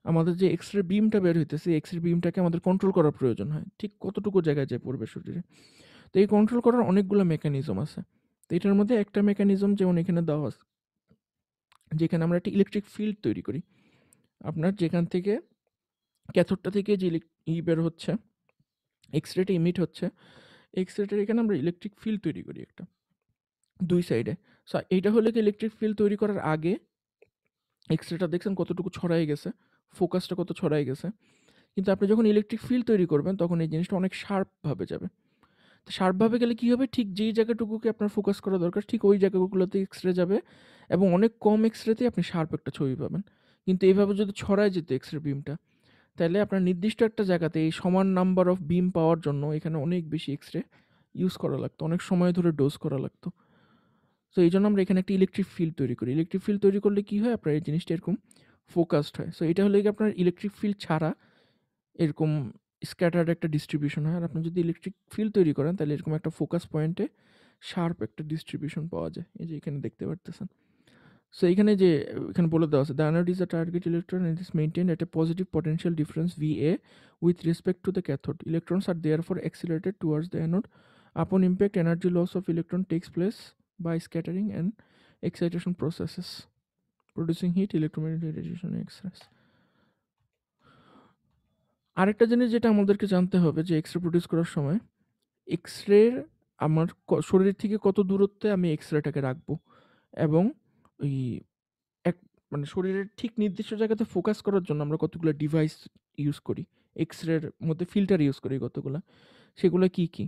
আমাদের যে এক্স রে বিমটা বের হইতেছে, এক্স রে বিমটাকে আমাদের কন্ট্রোল করার প্রয়োজন হয়, ঠিক কতটুকু জায়গায় যায় পড়বে শরীরে। তো এই কন্ট্রোল করার অনেকগুলো মেকানিজম আছে। তো এটার মধ্যে একটা মেকানিজম যেমন এখানে দেওয়া আছে, যেখানে আমরা একটা ইলেকট্রিক ফিল্ড তৈরি করি। আপনার যেখান থেকে ক্যাথোডটা থেকে যে বের হচ্ছে, এক্স রেটা ইমিট হচ্ছে, এক্স রেটার এখানে আমরা ইলেকট্রিক ফিল্ড তৈরি করি একটা, দুই সাইডে। সো এইটা হলে কি ইলেকট্রিক ফিল্ড তৈরি করার আগে এক্স রেটা দেখছেন কতটুকু ছড়াই গেছে, ফোকাসটা কত ছড়াই গেছে। কিন্তু আপনি যখন ইলেকট্রিক ফিল্ড তৈরি করবেন, তখন এই জিনিসটা অনেক শার্পভাবে যাবে। তো শার্পভাবে গেলে কী হবে, ঠিক যেই জায়গাটুকুকে আপনার ফোকাস করা দরকার, ঠিক ওই জায়গাগুলোতে এক্স রে যাবে, এবং অনেক কম এক্স রেতেই আপনি শার্প একটা ছবি পাবেন। কিন্তু এইভাবে যদি ছড়ায় যেত এক্স রে বিমটা, তাহলে আপনার নির্দিষ্ট একটা জায়গাতে এই সমান নাম্বার অফ বিম পাওয়ার জন্য এখানে অনেক বেশি এক্স রে ইউজ করা লাগতো, অনেক সময় ধরে ডোজ করা লাগতো। তো এই জন্য আমরা এখানে একটা ইলেকট্রিক ফিল্ড তৈরি করি। ইলেকট্রিক ফিল্ড তৈরি করলে কী হয়, আপনার এই জিনিসটা এরকম ফোকাসড হয়। সো এটা হলে কি আপনার ইলেকট্রিক ফিল্ড ছাড়া এরকম স্ক্যাটার্ড একটা ডিস্ট্রিবিউশন হয়। আর আপনি যদি ইলেকট্রিক ফিল্ড তৈরি করেন, তাহলে এরকম একটা ফোকাস পয়েন্টে শার্প একটা ডিস্ট্রিবিউশন পাওয়া যায়। এই যে এখানে দেখতে পারতেছেন। সো এখানে যে এখানে বলে দেওয়া আছে, the anode is a target electron and is maintained at a positive potential difference VA with respect to the cathode. Electrons are therefore accelerated towards the anode. Upon impact, energy loss of electron takes place by scattering and excitation processes, producing heat, electromagnetic radiation, X-rays. আরেকটা জিনিস যেটা আমাদেরকে জানতে হবে, যে X ray produce করার সময় x রের আমার শরীর থেকে কত দূরত্বে আমি এক্স রেটাকে রাখবো, এবং ওই এক মানে শরীরের ঠিক নির্দিষ্ট জায়গাতে ফোকাস করার জন্য আমরা কতগুলো ডিভাইস ইউজ করি, এক্স রের মধ্যে ফিল্টার ইউজ করি কতগুলো, সেগুলো কি কি।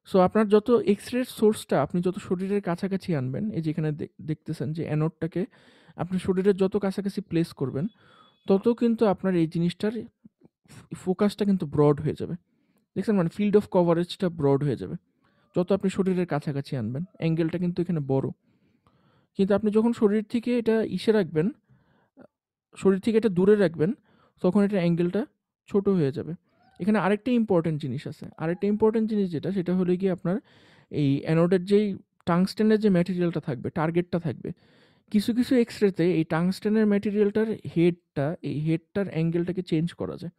সো আপনার যত এক্স রের সোর্সটা আপনি যত শরীরের কাছাকাছি আনবেন, এই যেখানে দেখতেছেন যে অ্যানোডটাকে আপনি শরীরের যত কাছাকাছি প্লেস করবেন, তত কিন্তু আপনার এই জিনিসটার ফোকাসটা কিন্তু ব্রড হয়ে যাবে। দেখছেন, মানে ফিল্ড অফ কভারেজটা ব্রড হয়ে যাবে যত আপনি শরীরের কাছাকাছি আনবেন। অ্যাঙ্গেলটা কিন্তু এখানে বড়। কিন্তু আপনি যখন শরীর থেকে এটা ইসে রাখবেন, শরীর থেকে এটা দূরে রাখবেন তখন এটার অ্যাঙ্গেলটা ছোট হয়ে যাবে। এখানে আরেকটা ইম্পর্টেন্ট জিনিস আছে। আরেকটা ইম্পর্টেন্ট জিনিস যেটা হলো গিয়ে আপনার এই অ্যানোডের যেই টাংস্টেনের যে ম্যাটেরিয়ালটা থাকবে, টার্গেটটা থাকবে। কিছু, কিছু এক্স-রেতে এই টাংস্টেনের ম্যাটেরিয়ালটার এই হেডটার অ্যাঙ্গেলটাকে চেঞ্জ করা যায়।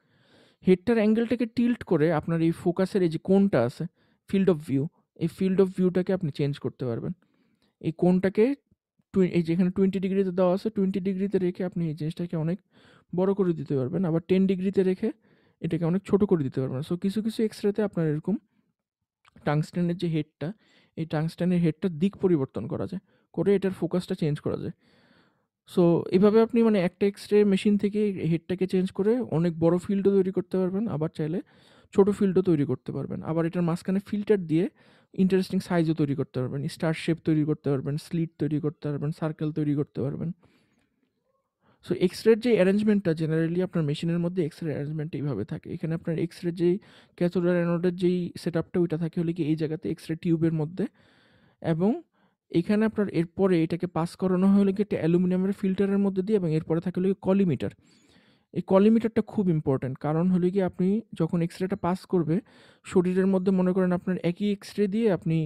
হেডটার অ্যাঙ্গেলটাকে টিল্ট করে আপনার এই ফোকাসের এই যে কোণটা আছে, ফিল্ড অফ ভিউ, এই ফিল্ড অফ ভিউটাকে আপনি চেঞ্জ করতে পারবেন। এই কোণটাকে এই যেখানে 20 ডিগ্রিতে দেওয়া আছে 20 ডিগ্রিতে রেখে আপনি এই জিনিসটাকে অনেক বড় করে দিতে পারবেন। আবার 10 ডিগ্রিতে রেখে এটাকে অনেক ছোট করে দিতে পারবেন। সো কিছু, কিছু এক্স-রেতে আপনার এরকম টাংস্টেনের যে হেডটা, এই টাংস্টেনের হেডটার দিক পরিবর্তন করা যায়। করে এটার ফোকাসটা চেঞ্জ করা যায়। সো এভাবে আপনি মানে একটা এক্স-রে মেশিন থেকে হেডটাকে চেঞ্জ করে অনেক বড় ফিল্ডও তৈরি করতে পারবেন। আবার চাইলে ছোট ফিল্ডও তৈরি করতে পারবেন। আবার এটার মাঝখানে ফিল্টার দিয়ে ইন্টারেস্টিং সাইজও তৈরি করতে পারবেন। স্টার শেপ তৈরি করতে পারবেন, স্লিট তৈরি করতে পারবেন, সার্কেল তৈরি করতে পারবেন। সো এক্স-রের যে অ্যারেঞ্জমেন্টটা জেনারেলি আপনার মেশিনের মধ্যে এক্স-রে অ্যারেঞ্জমেন্ট এইভাবে থাকে। এখানে আপনার এক্স-রে যেই ক্যাথোড আর অ্যানোডের যেই সেটআপটা ওইটা থাকে হলো কি এই জায়গাতে এক্স-রে টিউবের মধ্যে, এবং এখানে আপনার এরপরে এটাকে পাস করানো হলো কি একটা অ্যালুমিনিয়ামের ফিল্টারের মধ্যে দিয়ে, এবং এরপরে থাকে হলো কলিমিটার। এই কলিমিটারটা খুব ইম্পর্ট্যান্ট। কারণ হলো গিয়ে আপনি যখন এক্স-রেটা পাস করবে শরীরের মধ্যে মনে করেন আপনার একই এক্স-রে দিয়ে আপনি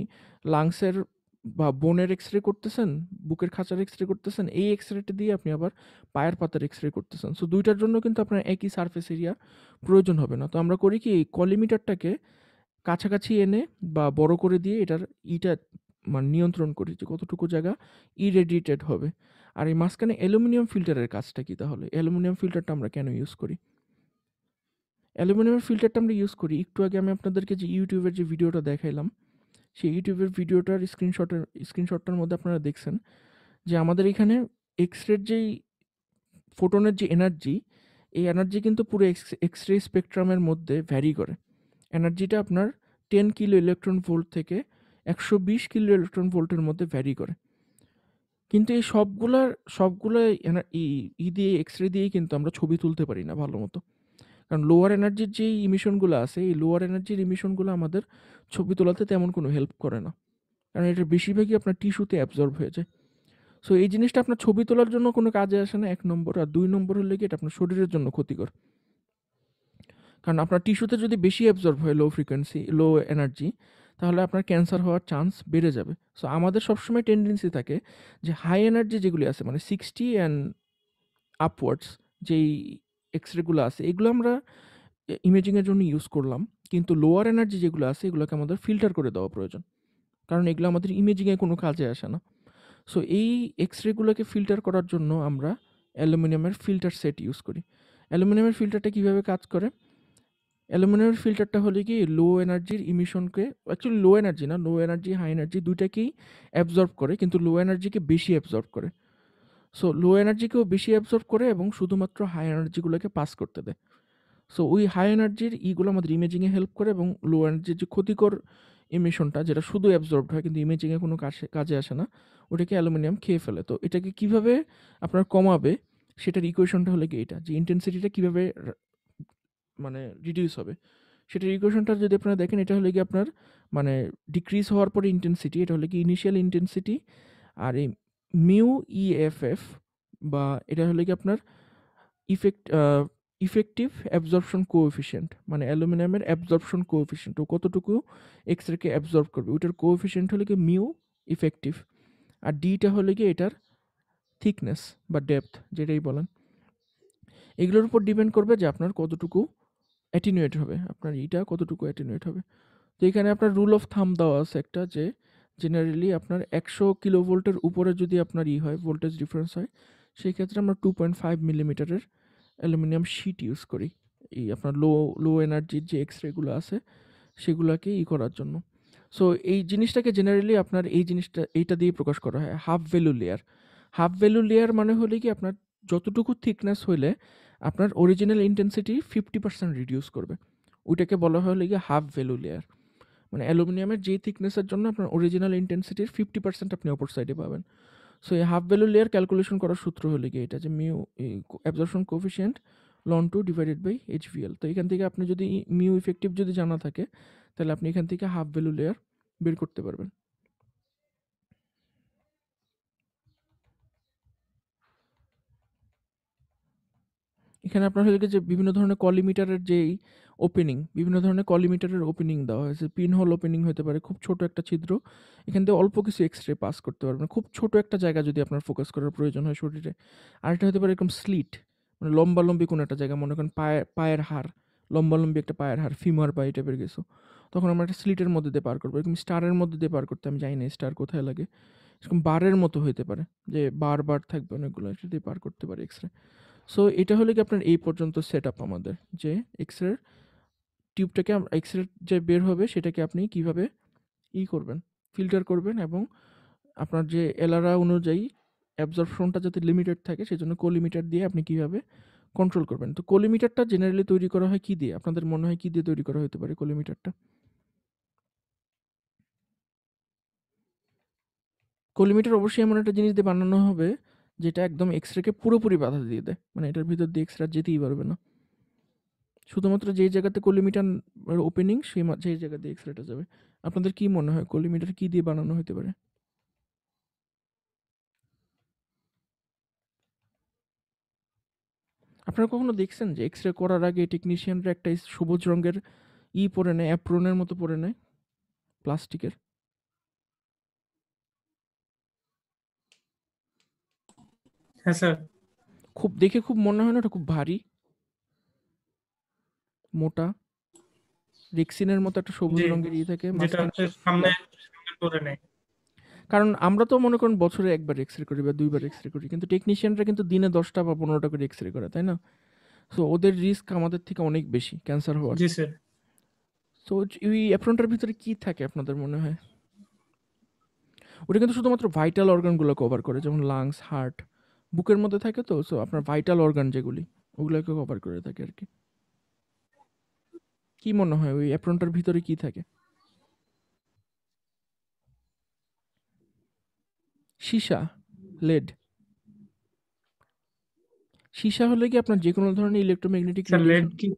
লাংসের বা বোনের এক্স-রে করতেছেন, বুকের খাঁচার এক্স-রে করতেছেন, এই এক্স-রেটা দিয়ে আপনি আবার পায়ের পাতার এক্স-রে করতেছেন। সো ২ টার জন্য কিন্তু আপনার একই সারফেস এরিয়া প্রয়োজন হবে না। তো আমরা করি কি এই কলিমিটারটাকে কাছাকাছি এনে বা বড় করে দিয়ে এটার মানে নিয়ন্ত্রণ করি যে কতটুকু জায়গা ইরেডিয়েটেড হবে। আর এই মাঝখানে অ্যালুমিনিয়াম ফিল্টারের কাজটা কি তাহলে? অ্যালুমিনিয়াম ফিল্টারটা আমরা কেন ইউজ করি? অ্যালুমিনিয়ামের ফিল্টারটা আমরা ইউজ করি একটু আগে আমি আপনাদেরকে যে ইউটিউবের যে ভিডিওটা দেখাইলাম, সেই ইউটিউবের ভিডিওটার স্ক্রিনশটটার মধ্যে আপনারা দেখছেন যে আমাদের এখানে এক্স-রের যেই ফোটনের যে এনার্জি, এই এনার্জি কিন্তু পুরো এক্স-রে স্পেকট্রামের মধ্যে ভ্যারি করে। এনার্জিটা আপনার 10 কিলো ইলেকট্রন ভোল্ট থেকে 120 কিলো ইলেকট্রন ভোল্টের মধ্যে ভ্যারি করে। কিন্তু এই সবগুলা দিয়ে এক্স-রে দিয়েই কিন্তু আমরা ছবি তুলতে পারি না ভালো মতো। কারণ লোয়ার এনার্জির যেই ইমিশনগুলো আছে, এই লোয়ার এনার্জির ইমিশনগুলো আমাদের ছবি তোলাতে তেমন কোনো হেল্প করে না। কারণ এটার বেশিরভাগই আপনার টিস্যুতে অ্যাবজর্ব হয়ে যায়। সো এই জিনিসটা আপনার ছবি তোলার জন্য কোনো কাজে আসে না ১ নম্বর। আর ২ নম্বর হলে গিয়ে এটা আপনার শরীরের জন্য ক্ষতিকর। কারণ আপনার টিস্যুতে যদি বেশি অ্যাবজর্ব হয় লো এনার্জি, তাহলে আপনার ক্যান্সার হওয়ার চান্স বেড়ে যাবে। সো আমাদের সবসময় টেন্ডেন্সি থাকে যে হাই এনার্জি যেগুলি আছে মানে 60 অ্যান্ড আপওয়ার্ডস যেই এক্স-রেগুলো আছে এগুলো আমরা ইমেজিংয়ের জন্য ইউজ করলাম। কিন্তু লোয়ার এনার্জি যেগুলো আছে এগুলোকে আমাদের ফিল্টার করে দেওয়া প্রয়োজন। কারণ এগুলো আমাদের ইমেজিংয়ে কোনো কাজে আসে না। সো এই এক্স-রেগুলোকে ফিল্টার করার জন্য আমরা অ্যালুমিনিয়ামের ফিল্টার সেট ইউজ করি। অ্যালুমিনিয়ামের ফিল্টারটা কীভাবে কাজ করে? অ্যালুমিনিয়ামের ফিল্টারটা হলো কি লো এনার্জির ইমিশনকে, অ্যাকচুয়ালি লো এনার্জি না, লো এনার্জি হাই এনার্জি দুইটাকেই অ্যাবজর্ব করে, কিন্তু লো এনার্জিকে বেশি অ্যাবজর্ব করে। সো লো এনার্জিকেও বেশি অ্যাবজর্ব করে এবং শুধুমাত্র হাই এনার্জিগুলোকে পাস করতে দেয়। সো ওই হাই এনার্জির ইগুলো আমাদের ইমেজিংয়ে হেল্প করে, এবং লো এনার্জির যে ক্ষতিকর ইমিশনটা যেটা শুধু অ্যাবজর্বড হয় কিন্তু ইমেজিংয়ে কোনো কাজে আসে না, ওটাকে অ্যালুমিনিয়াম খেয়ে ফেলে। তো এটাকে কীভাবে আপনার কমাবে সেটার ইকুয়েশনটা হলো কি এইটা, যে ইন্টেন্সিটিটা কীভাবে মানে রিডিউস হবে সেটার ইকুয়েশনটা যদি আপনারা দেখেন, এটা হলো কি আপনার মানে ডিক্রিজ হওয়ার পরে ইন্টেন্সিটি, এটা হলো কি ইনিশিয়াল ইন্টেন্সিটি, আর এই মিউ ইএফএফ বা এটা হলো কি আপনার ইফেক্টিভ অ্যাবজর্পশন কোএফিশিয়েন্ট, মানে অ্যালুমিনিয়ামের অ্যাবজর্পশন কোএফিশিয়েন্ট, ও কতটুকু এক্স-রেকে অ্যাবজর্ব করবে ওইটার কোএফিশিয়েন্ট হলো কি মিউ ইফেক্টিভ, আর ডিটা হলো কি এটার থিকনেস বা ডেপথ যেটাই বলেন। এগুলোর উপর ডিপেন্ড করবে যে আপনার কতটুকু অ্যাটিনুয়েট হবে, আপনার ইটা কতটুকু অ্যাটিনুয়েট হবে। তো এখানে আপনার রুল অফ থাম দেওয়া আছে একটা, যে জেনারেলি আপনার 100 কিলোভোল্টের উপরে যদি আপনার হয় ভোল্টেজ ডিফারেন্স হয়, সেই ক্ষেত্রে আমরা 2.5 মিলিমিটারের অ্যালুমিনিয়াম শিট ইউজ করি এই আপনার লো এনার্জির যে এক্স-রেগুলো আছে সেগুলোকে করার জন্য। সো এই জিনিসটাকে জেনারেলি আপনার এইটা দিয়ে প্রকাশ করা হয় half value layer. Half value layer মানে হলে কি আপনার যতটুকু থিকনেস হইলে আপনার অরিজিনাল ইন্টেন্সিটি 50% রিডিউস করবে, ওইটাকে বলা হয় হলে গিয়ে হাফ ভ্যালু লেয়ার। মানে অ্যালুমিনিয়ামের যেই থিকনেসের জন্য আপনার অরিজিনাল ইন্টেন্সিটির 50% আপনি অপর সাইডে পাবেন। সো এই হাফ ভ্যালু লেয়ার ক্যালকুলেশন করার সূত্র হলে গিয়ে এটা, যে mu absorption coefficient ln 2 divided by HVL। তো এখান থেকে আপনি যদি মিউ ইফেক্টিভ যদি জানা থাকে তাহলে আপনি এখান থেকে হাফ ভ্যালু লেয়ার বের করতে পারবেন। এখানে আপনার হয়ে যে বিভিন্ন ধরনের কলিমিটারের যেই ওপেনিং, বিভিন্ন ধরনের কলিমিটারের ওপেনিং দেওয়া হয়েছে। পিন হোল ওপেনিং হতে পারে, খুব ছোট একটা ছিদ্র। এখান থেকে অল্প কিছু এক্স-রে পাস করতে পারবেন। খুব ছোট একটা জায়গা যদি আপনার ফোকাস করার প্রয়োজন হয় শরীরে। আরেকটা হতে পারে এরকম স্লিট, মানে লম্বালম্বি কোনো একটা জায়গা, মনে করেন পায়ের হাড়, লম্বালম্বি একটা পায়ের হাড়, ফিমার বা এই টাইপের কিছু। তখন আমরা একটা স্লিটের মধ্যে দিয়ে পার করবো। এরকম স্টারের মধ্যে দিয়ে পার করতে আমি জানি না স্টার কোথায় লাগে। এরকম বারের মতো হইতে পারে, যে বার থাকবে অনেকগুলো, এটা দিয়ে পার করতে পারে এক্স-রে। সো এটা হলো কি আপনার এই পর্যন্ত সেটআপ আমাদের, যে এক্স-রে টিউবটাকে এক্স-রে যে বের হবে সেটাকে আপনি কিভাবে করবেন, ফিল্টার করবেন, এবং আপনার যে এলআরআ অনুযায়ী অ্যাবজর্পশনটা যাতে লিমিটেড থাকে সেজন্য কোলিমিটার দিয়ে আপনি কিভাবে কন্ট্রোল করবেন। তো কোলিমিটারটা জেনারেলি তৈরি করা হয় কি দিয়ে? আপনাদের মনে হয় কি দিয়ে তৈরি করা হতে পারে কোলিমিটারটা? কোলিমিটার অবশ্যই এমন একটা জিনিস দিয়ে বানানো হবে যেটা একদম এক্স-রেকে পুরোপুরি বাধা দিয়ে দেয়, মানে এটার ভিতর দিয়ে এক্স-রে যেতেই পারবে না। শুধুমাত্র যেই জায়গাতে কোলিমিটার ওপেনিং সেই জায়গা দিয়ে এক্স-রেটা যাবে। আপনাদের কি মনে হয় কোলিমিটার কি দিয়ে বানানো হতে পারে? আপনারা কখনো দেখছেন যে এক্স-রে করার আগে টেকনিশিয়ানরা একটা সবুজ রঙের পরে নেয়, অ্যাপ্রনের মতো পরে নেয়, প্লাস্টিকের? হ্যাঁ স্যার। খুব দেখে খুব মনে হয় না ওটা খুব ভারী, মোটা, রেক্সিনের মতো একটা সবুজ জি, রঙের থাকে যেটা মাঝখানে। হচ্ছে সামনে করে নেয়। কারণ আমরা তো মনে করেন বছরে একবার এক্স-রে করি বা দুইবার এক্স-রে করি, কিন্তু টেকনিশিয়ানরা কিন্তু দিনে 10টা বা 15টা করে এক্স-রে করে, তাই না? সো ওদের রিস্ক আমাদের থেকে অনেক বেশি ক্যান্সার হওয়ার। জি স্যার। সো ওই অ্যাপ্রনটার ভিতরে কি থাকে আপনাদের মনে হয়? ওটা কিন্তু শুধুমাত্র ভাইটাল অর্গানগুলো কভার করে, যেমন লাংস, হার্ট, বুকের মধ্যে থাকে। তো সো আপনার ভাইটাল অর্গান যেগুলি, ওগুলোকে কভার করে থাকে আর কি। কি মনে হয় ওই অ্যাপ্রনটার ভিতরে কি থাকে? সীসা, লেড। সীসা হলে কি আপনার যে কোনো ধরনের ইলেকট্রোম্যাগনেটিক স্যার লেড রেডিয়েশন। কি?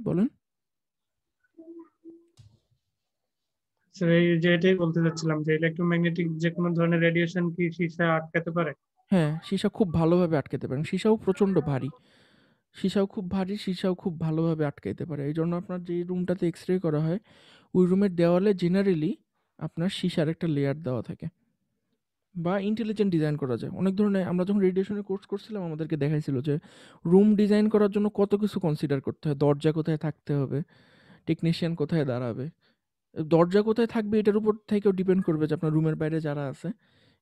বলেন। স্যার এই যে এটাই বলতে চাচ্ছিলাম যে ইলেকট্রোম্যাগনেটিক যে কোনো ধরনের রেডিয়েশন কি সীসা আটকাতে পারে? হ্যাঁ, সীসা খুব ভালোভাবে আটকাতে পারেন। সীসাও প্রচণ্ড ভারী, সীসাও খুব ভারী, সীসাও খুব ভালোভাবে আটকাইতে পারে। এই জন্য আপনার যে রুমটাতে এক্স-রে করা হয় ওই রুমের দেওয়ালে জেনারেলি আপনার সীসার একটা লেয়ার দেওয়া থাকে, বা ইন্টেলিজেন্ট ডিজাইন করা যায় অনেক ধরনের। আমরা যখন রেডিয়েশনের কোর্স করছিলাম আমাদেরকে দেখাইছিল যে রুম ডিজাইন করার জন্য কত কিছু কনসিডার করতে হয়। দরজা কোথায় থাকতে হবে, টেকনিশিয়ান কোথায় দাঁড়াবে, দরজা কোথায় থাকবে এটার উপর থেকেও ডিপেন্ড করবে যে আপনার রুমের বাইরে যারা আছে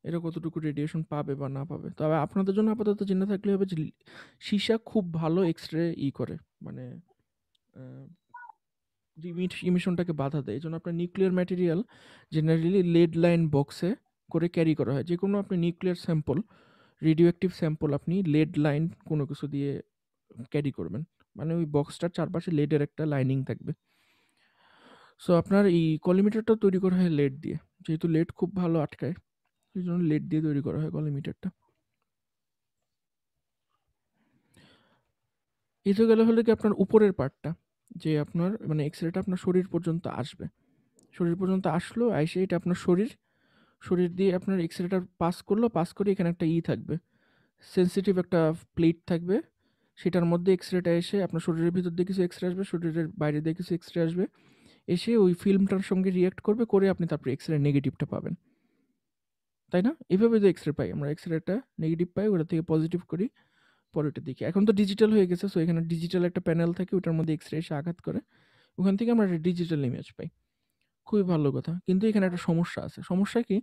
এরা কতটুকু রেডিয়েশন পাবে বা না পাবে। তবে আপনাদের জন্য আপাতত জেনে থাকলে হবে যে সীসা খুব ভালো এক্স-রে করে, মানে ইমিশনটাকে বাধা দেয়। এই জন্য আপনার nuclear material generally lead line বক্সে করে ক্যারি করা হয়। যে কোনো আপনি nuclear sample, radioactive sample আপনি লেড লাইন কোনো কিছু দিয়ে ক্যারি করবেন, মানে ওই বক্সটার চারপাশে লেডের একটা লাইনিং থাকবে। সো আপনার এই কলিমিটারটা তৈরি করা হয় লেড দিয়ে, যেহেতু লেড খুব ভালো আটকায় সেই জন্য লেড দিয়ে তৈরি করা হয় কলিমিটারটা। এই তো গেলে হলে কি আপনার উপরের পার্টটা, যে আপনার মানে এক্স-রেটা আপনার শরীর পর্যন্ত আসবে, শরীর পর্যন্ত আসলো, আইসে এটা আপনার শরীর দিয়ে আপনার এক্স-রেটা পাস করলো, পাস করে এখানে একটা থাকবে, সেন্সিটিভ একটা প্লেট থাকবে, সেটার মধ্যে এক্স-রেটা এসে আপনার শরীরের ভিতর দিয়ে কিছু এক্স-রে আসবে, শরীরের বাইরে দিয়ে কিছু এক্স-রে আসবে, এসে ওই ফিল্মটার সঙ্গে রিয়াক্ট করবে, করে আপনি তারপর এক্স-রে নেগেটিভটা পাবেন, তাই না? এভাবে তো এক্স-রে পাই আমরা, এক্স-রেটা নেগেটিভ পাই, ওটা থেকে পজিটিভ করি, পরেরটা দেখি। এখন তো ডিজিটাল হয়ে গেছে, সো এখানে ডিজিটাল একটা প্যানেল থাকে, ওটার মধ্যে এক্স-রে এসে আঘাত করে, ওখান থেকে আমরা একটা ডিজিটাল ইমেজ পাই। খুবই ভালো কথা, কিন্তু এখানে একটা সমস্যা আছে। সমস্যা কি?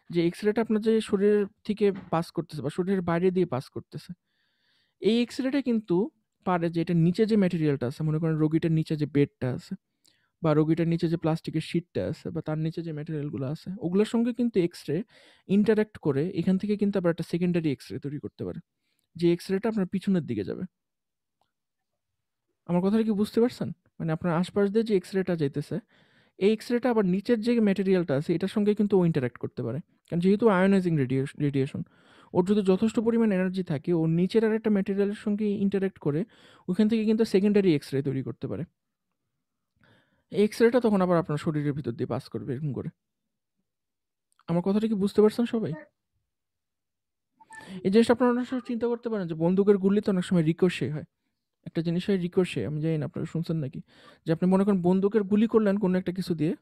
যে এক্স-রেটা আপনার যে শরীরের থেকে পাস করতেছে বা শরীরের বাইরে দিয়ে পাস করতেছে, এই এক্স-রেটা কিন্তু পারে যে এটা নিচে যে ম্যাটেরিয়ালটা আছে, মনে করেন রোগীটার নিচে যে বেডটা আছে বা রোগীটার নিচে যে প্লাস্টিকের শিটটা আছে বা তার নিচে যে ম্যাটেরিয়ালগুলো আছে, ওগুলোর সঙ্গে কিন্তু এক্স-রে ইন্টারাক্ট করে এখান থেকে কিন্তু আবার একটা সেকেন্ডারি এক্স-রে তৈরি করতে পারে, যে এক্স-রেটা আপনার পিছনের দিকে যাবে। আমার কথাটা কি বুঝতে পারছেন? মানে আপনার আশপাশ দিয়ে যে এক্স-রেটা যাইতেছে, এই এক্স-রেটা আবার নিচের যে ম্যাটেরিয়ালটা আছে এটার সঙ্গে কিন্তু ও ইন্টারাক্ট করতে পারে। কারণ যেহেতু আয়োনাইজিং রেডিয়েশন, ওর যদি যথেষ্ট পরিমাণ এনার্জি থাকে, ওর নিচের আর একটা ম্যাটেরিয়ালের সঙ্গে ইন্টারাক্ট করে ওখান থেকে কিন্তু সেকেন্ডারি এক্স-রে তৈরি করতে পারে। এই এক্স-রেটা তখন আবার আপনার শরীরের ভিতর দিয়ে পাস করবে এরকম করে। আমার কথাটা কি বুঝতে পারছেন সবাই? এই জিনিসটা আপনারা অনেক সময় চিন্তা করতে পারেন যে বন্দুকের গুলি তো অনেক সময় রিকোশে হয়। একটা জিনিস হয় রিকোশে, আমি জানি না আপনারা শুনছেন নাকি? যে আপনি মনে করেন বন্দুকের গুলি করলেন কোনো একটা কিছু দিয়ে,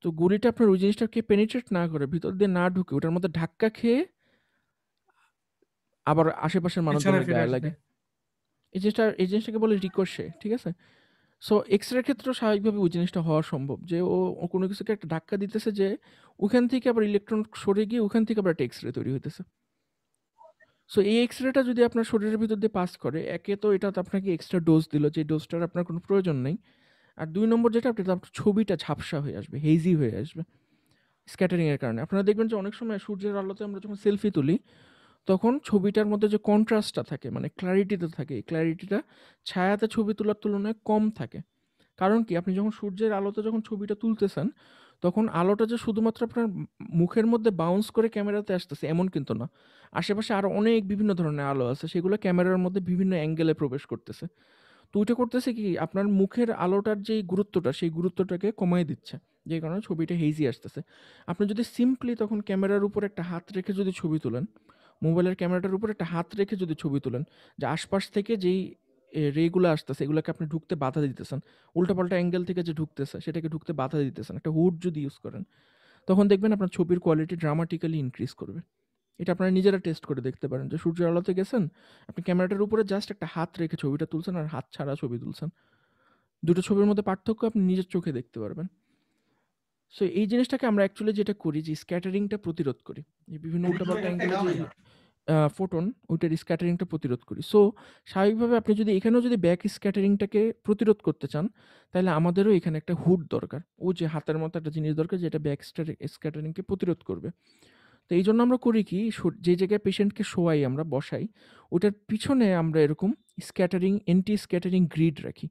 তো গুলিটা আপনার ওই জিনিসটাকে পেনিট্রেট না করে, ভিতর দিয়ে না ঢুকে ওটার মধ্যে ধাক্কা খেয়ে আবার আশেপাশের পিছনে মানুষজনের ফিরে গায়ে আসবে। লাগে। এই জিনিসটাকে বলে রিকোশে, ঠিক আছে? সো এক্স-রের ক্ষেত্রেও স্বাভাবিকভাবে ওই জিনিসটা হওয়া সম্ভব যে ও কোনো কিছুকে একটা ধাক্কা দিতেছে যে ওখান থেকে আবার ইলেকট্রন সরে গিয়ে ওখান থেকে আবার একটা এক্স-রে তৈরি হইতেছে। সো এই এক্স-রেটা যদি আপনার শরীরের ভিতর দিয়ে পাস করে, একে তো এটা তো আপনাকে এক্সট্রা ডোজ দিল, যে ডোজটার আপনার কোনো প্রয়োজন নেই। আর ২ নম্বর যেটা, আপনার ছবিটা ঝাপসা হয়ে আসবে, হেজি হয়ে আসবে স্ক্যাটারিং এর কারণে। আপনারা দেখবেন যে অনেক সময় সূর্যের আলোতে আমরা যখন সেলফি তুলি, তখন ছবিটার মধ্যে যে কন্ট্রাস্টটা থাকে, মানে ক্লারিটিটা থাকে, এই ক্লারিটিটা ছায়াতে ছবি তোলার তুলনায় কম থাকে। কারণ কি, আপনি যখন সূর্যের আলোতে যখন ছবিটা তুলতেছেন, তখন আলোটা যে শুধুমাত্র আপনার মুখের মধ্যে বাউন্স করে ক্যামেরাতে আসতেছে এমন কিন্তু না। আশেপাশে আরো অনেক বিভিন্ন ধরনের আলো আছে, সেগুলো ক্যামেরার মধ্যে বিভিন্ন অ্যাঙ্গেলে প্রবেশ করতেছে। তো ওইটা করতেছে কি, আপনার মুখের আলোটার যেই গুরুত্বটা, সেই গুরুত্বটাকে কমায় দিচ্ছে, যে কারণে ছবিটা হেজি আসতেছে। আপনি যদি সিম্পলি তখন ক্যামেরার উপর একটা হাত রেখে যদি ছবি তোলেন, মোবাইলের ক্যামেরাটার উপর একটা হাত রেখে যদি ছবি তোলেন, যে আশপাশ থেকে যেই রেগুলো আসতেছে এগুলোকে আপনি ঢুকতে বাধা দিতেছেন, উল্টাপাল্টা অ্যাঙ্গেল থেকে যে ঢুকতেছে সেটাকে ঢুকতে বাধা দিতেছেন, একটা হুড যদি ইউজ করেন, তখন দেখবেন আপনার ছবির কোয়ালিটি ড্রামাটিক্যালি ইনক্রিজ করবে। এটা আপনারা নিজেরা টেস্ট করে দেখতে পারেন, যে সূর্যের আলোতে গেছেন, আপনি ক্যামেরাটার উপরে জাস্ট একটা হাত রেখে ছবিটা তুলছেন আর হাত ছাড়া ছবি তুলছেন, দুটো ছবির মধ্যে পার্থক্য আপনি নিজের চোখে দেখতে পারবেন। সো এই জিনিসটাকে আমরা অ্যাকচুয়ালি যেটা করি, যে স্ক্যাটারিংটা প্রতিরোধ করি, যে বিভিন্ন উল্টাপাল্টা অ্যাঙ্গেলে যে ফোটন, ওইটার স্ক্যাটারিংটা প্রতিরোধ করি। সো স্বাভাবিকভাবে আপনি যদি এখানেও যদি ব্যাক স্ক্যাটারিংটাকে প্রতিরোধ করতে চান, তাহলে আমাদেরও এখানে একটা হুড দরকার, ও যে হাতের মতো একটা জিনিস দরকার যেটা ব্যাক স্ক্যাটারিংকে প্রতিরোধ করবে। তো এই জন্য আমরা করি কি, যে জায়গায় পেশেন্টকে শোয়াই, আমরা বসাই, ওটার পিছনে আমরা এরকম অ্যান্টি স্ক্যাটারিং গ্রিড রাখি,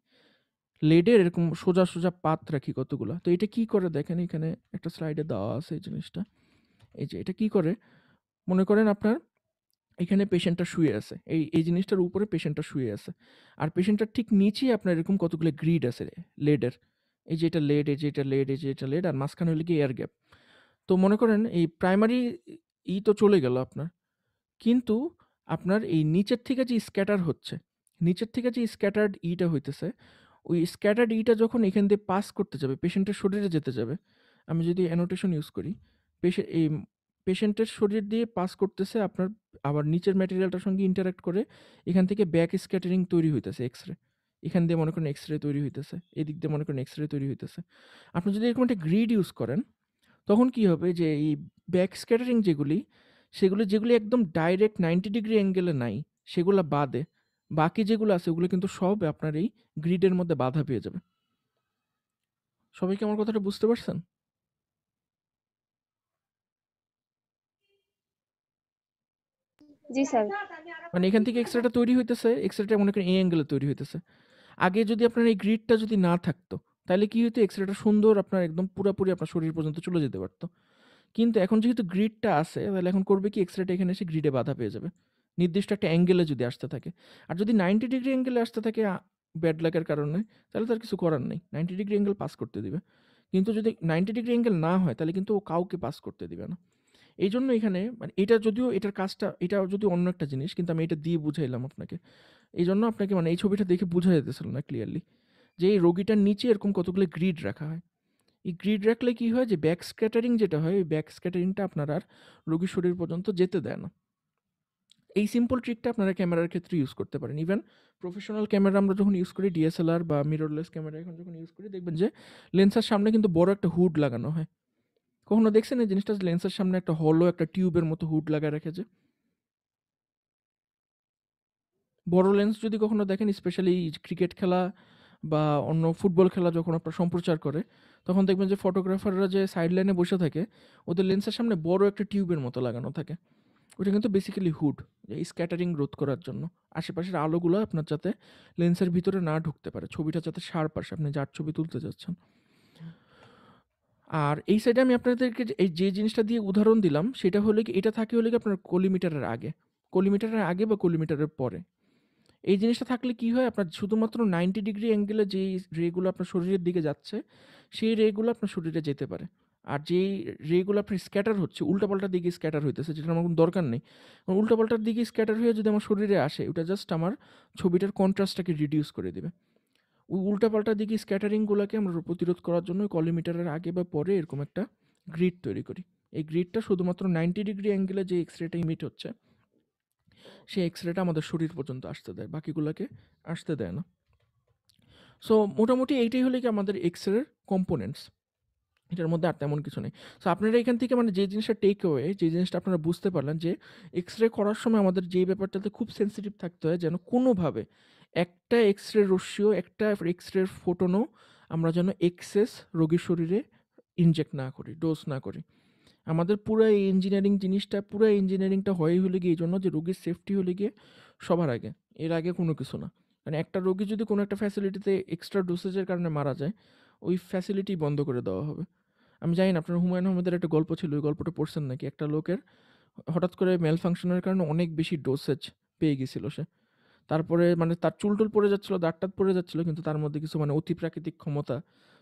লেডের এরকম সোজা সোজা পাত রাখি কতগুলা। তো এটা কি করে দেখেন, এখানে একটা স্লাইডে দেওয়া আছে এই জিনিসটা। এই যে এটা কি করে, মনে করেন আপনার এখানে পেশেন্টটা শুয়ে আছে, এই জিনিসটার উপরে পেশেন্টটা শুয়ে আছে, আর পেশেন্টটার ঠিক নিচেই আপনার এরকম কতগুলো গ্রিড আছে লেডের। এই যে এটা লেড, এই যে এটা লেড, এই যে এটা লেড, আর মাঝখানে হলে কি এয়ার গ্যাপ। তো মনে করেন এই প্রাইমারি তো চলে গেল আপনার, কিন্তু আপনার এই নিচের থেকে যে স্ক্যাটার হচ্ছে, নিচের থেকে যে স্ক্যাটার্ড ইটা হইতেছে, ওই স্ক্যাটার্ড ইটা যখন এখান দিয়ে পাস করতে যাবে, পেশেন্টের শরীরে যেতে যাবে, আমি যদি অ্যানোটেশন ইউজ করি, এই পেশেন্টের শরীর দিয়ে পাস করতেছে আপনার, আবার নিচের ম্যাটেরিয়ালটার সঙ্গে ইন্টারাক্ট করে এখান থেকে ব্যাক স্ক্যাটারিং তৈরি হইতেছে, এক্সরে। এখান দিয়ে মনে করেন এক্সরে তৈরি হইতেছে, এদিক দিয়ে মনে করেন এক্সরে তৈরি হইতেছে। আপনি যদি এরকম একটা গ্রিড ইউজ করেন, তখন কি হবে, যে এই ব্যাক স্ক্যাটারিং যেগুলি একদম ডাইরেক্ট 90 ডিগ্রি অ্যাঙ্গেলে নাই, সেগুলো বাদে বাকি যেগুলো আছে ওগুলো কিন্তু সব আপনার এই গ্রিডের মধ্যে বাধা পেয়ে যাবে। সবাই কি আমার কথাটা বুঝতে পারছেন? জি স্যার। মানে এখান থেকে এক্সরেটা তৈরি হইতেছে, এক্সরেটা মনে করেন এই অ্যাঙ্গেলে তৈরি হইতেছে। আগে যদি আপনার এই গ্রিডটা যদি না থাকতো, তাহলে কি হইতো, এক্সরেটা সুন্দর আপনার একদম পুরাপুরি আপনার শরীর পর্যন্ত চলে যেতে পারতো। কিন্তু এখন যেহেতু গ্রিডটা আছে, তাহলে এখন করবে কি, এক্সরেটা এখানে এসে গ্রিডে বাধা পেয়ে যাবে, নির্দিষ্ট একটা অ্যাঙ্গেলে যদি আসতে থাকে। আর যদি 90 ডিগ্রি অ্যাঙ্গেলে আসতে থাকে ব্যাড লাকের কারণে, তাহলে তার কিছু করার নেই, 90 ডিগ্রি অ্যাঙ্গেল পাস করতে দিবে। কিন্তু যদি 90 ডিগ্রি অ্যাঙ্গেল না হয়, তাহলে কিন্তু ও কাউকে পাস করতে দিবে না। এই জন্য এখানে মানে এটা যদিও এটার কাজটা, এটা যদিও অন্য একটা জিনিস, কিন্তু আমি এটা দিয়ে বুঝাইলাম আপনাকে। এই জন্য আপনাকে মানে এই ছবিটা দেখে বোঝা যেতেছিল না ক্লিয়ারলি, যে এই রোগীটার নিচে এরকম কতগুলো গ্রিড রাখা হয়। এই গ্রিড রাখলে কি হয়, যে ব্যাক স্ক্যাটারিং যেটা হয়, ওই ব্যাক স্ক্যাটারিংটা আপনার আর রোগীর শরীর পর্যন্ত যেতে দেয় না। এই সিম্পল ট্রিকটা আপনারা ক্যামেরার ক্ষেত্রে ইউজ করতে পারেন। ইভেন প্রফেশনাল ক্যামেরা আমরা যখন ইউজ করি, ডিএসএলআর বা মিররলেস ক্যামেরা এখন যখন ইউজ করি, দেখবেন যে লেন্সের সামনে কিন্তু বড় একটা হুড লাগানো হয়। কখনো দেখছেন এই জিনিসটা, লেন্সের সামনে একটা হলো একটা টিউবের মতো হুড লাগা রেখেছে? বড় লেন্স যদি কখনো দেখেন, স্পেশালি ক্রিকেট খেলা বা অন্য ফুটবল খেলা যখন আপনার সম্প্রচার করে, তখন দেখবেন যে ফটোগ্রাফাররা যে সাইড লাইনে বসে থাকে, ওদের লেন্সের সামনে বড় একটা টিউবের মতো লাগানো থাকে। ওটা কিন্তু বেসিক্যালি হুড, এই স্ক্যাটারিং রোধ করার জন্য, আশেপাশের আলোগুলো আপনার যাতে লেন্সের ভিতরে না ঢুকতে পারে, ছবিটা যাতে শার্প আসে, আপনি যার ছবি তুলতে যাচ্ছেন। আর এই সাইডে আমি আপনাদেরকে এই যে জিনিসটা দিয়ে উদাহরণ দিলাম, সেটা হলে কি, এটা থাকে হলে কি আপনার কলিমিটারের আগে, বা কলিমিটারের পরে। এই জিনিসটা থাকলে কি হয়, আপনার শুধুমাত্র 90 ডিগ্রি অ্যাঙ্গেলে যেই রেগুলো আপনার শরীরের দিকে যাচ্ছে, সেই রেগুলো আপনার শরীরে যেতে পারে। আর যেই রেগুলো আপনার স্ক্যাটার হচ্ছে উল্টাপাল্টা দিকে স্ক্যাটার হইতেছে, যেটা আমার কোনো দরকার নেই, উল্টাপাল্টার দিকে স্ক্যাটার হয়ে যদি আমার শরীরে আসে, ওটা জাস্ট আমার ছবিটার কন্ট্রাস্টটাকে রিডিউস করে দেবে। ওই উল্টাপাল্টা দিকে স্ক্যাটারিংগুলোকে আমরা প্রতিরোধ করার জন্য কলিমিটারের আগে বা পরে এরকম একটা গ্রিড তৈরি করি। এই গ্রিডটা শুধুমাত্র 90 ডিগ্রি অ্যাঙ্গেলে যে এক্স রেটা ইমিট হচ্ছে সেই এক্স রেটা আমাদের শরীর পর্যন্ত আসতে দেয়, বাকিগুলোকে আসতে দেয় না। সো মোটামুটি এইটাই হলে কি আমাদের এক্স রের কম্পোনেন্টস, এটার মধ্যে আর তেমন কিছু নেই। সো আপনারা এখান থেকে মানে যে জিনিসটা টেক অ্যাওয়ে, যে জিনিসটা আপনারা বুঝতে পারলেন যে এক্স রে করার সময় আমাদের যেই ব্যাপারটাতে খুব সেন্সিটিভ থাকতে হয়, যেন কোনোভাবে একটা এক্স রে রশ্মিও একটা এক্স রের ফোটনও আমরা যেন এক্সেস রোগীর শরীরে ইনজেক্ট না করি, ডোজ না করি। আমাদের পুরো এই ইঞ্জিনিয়ারিং জিনিসটা, পুরো ইঞ্জিনিয়ারিংটা হয় হলে গিয়ে এই জন্য যে রোগীর সেফটি হলে গিয়ে সবার আগে, এর আগে কোনো কিছু না। মানে একটা রোগী যদি কোনো একটা ফ্যাসিলিটিতে এক্সট্রা ডোসেজের কারণে মারা যায়, ওই ফ্যাসিলিটি বন্ধ করে দেওয়া হবে। আমি জানি না আপনার হুমায়ুন আহমেদের একটা গল্প ছিল, ওই গল্পটা পড়ছেন নাকি? একটা লোকের হঠাৎ করে মেল ফাংশনের কারণে অনেক বেশি ডোসেজ পেয়ে গেছিল সে, তারপরে মানে তার চুলটুল পড়ে যাচ্ছিল, দাঁত টাত পড়ে যাচ্ছিল, কিন্তু তার মধ্যে কিছু মানে অতি প্রাকৃতিক ক্ষমতা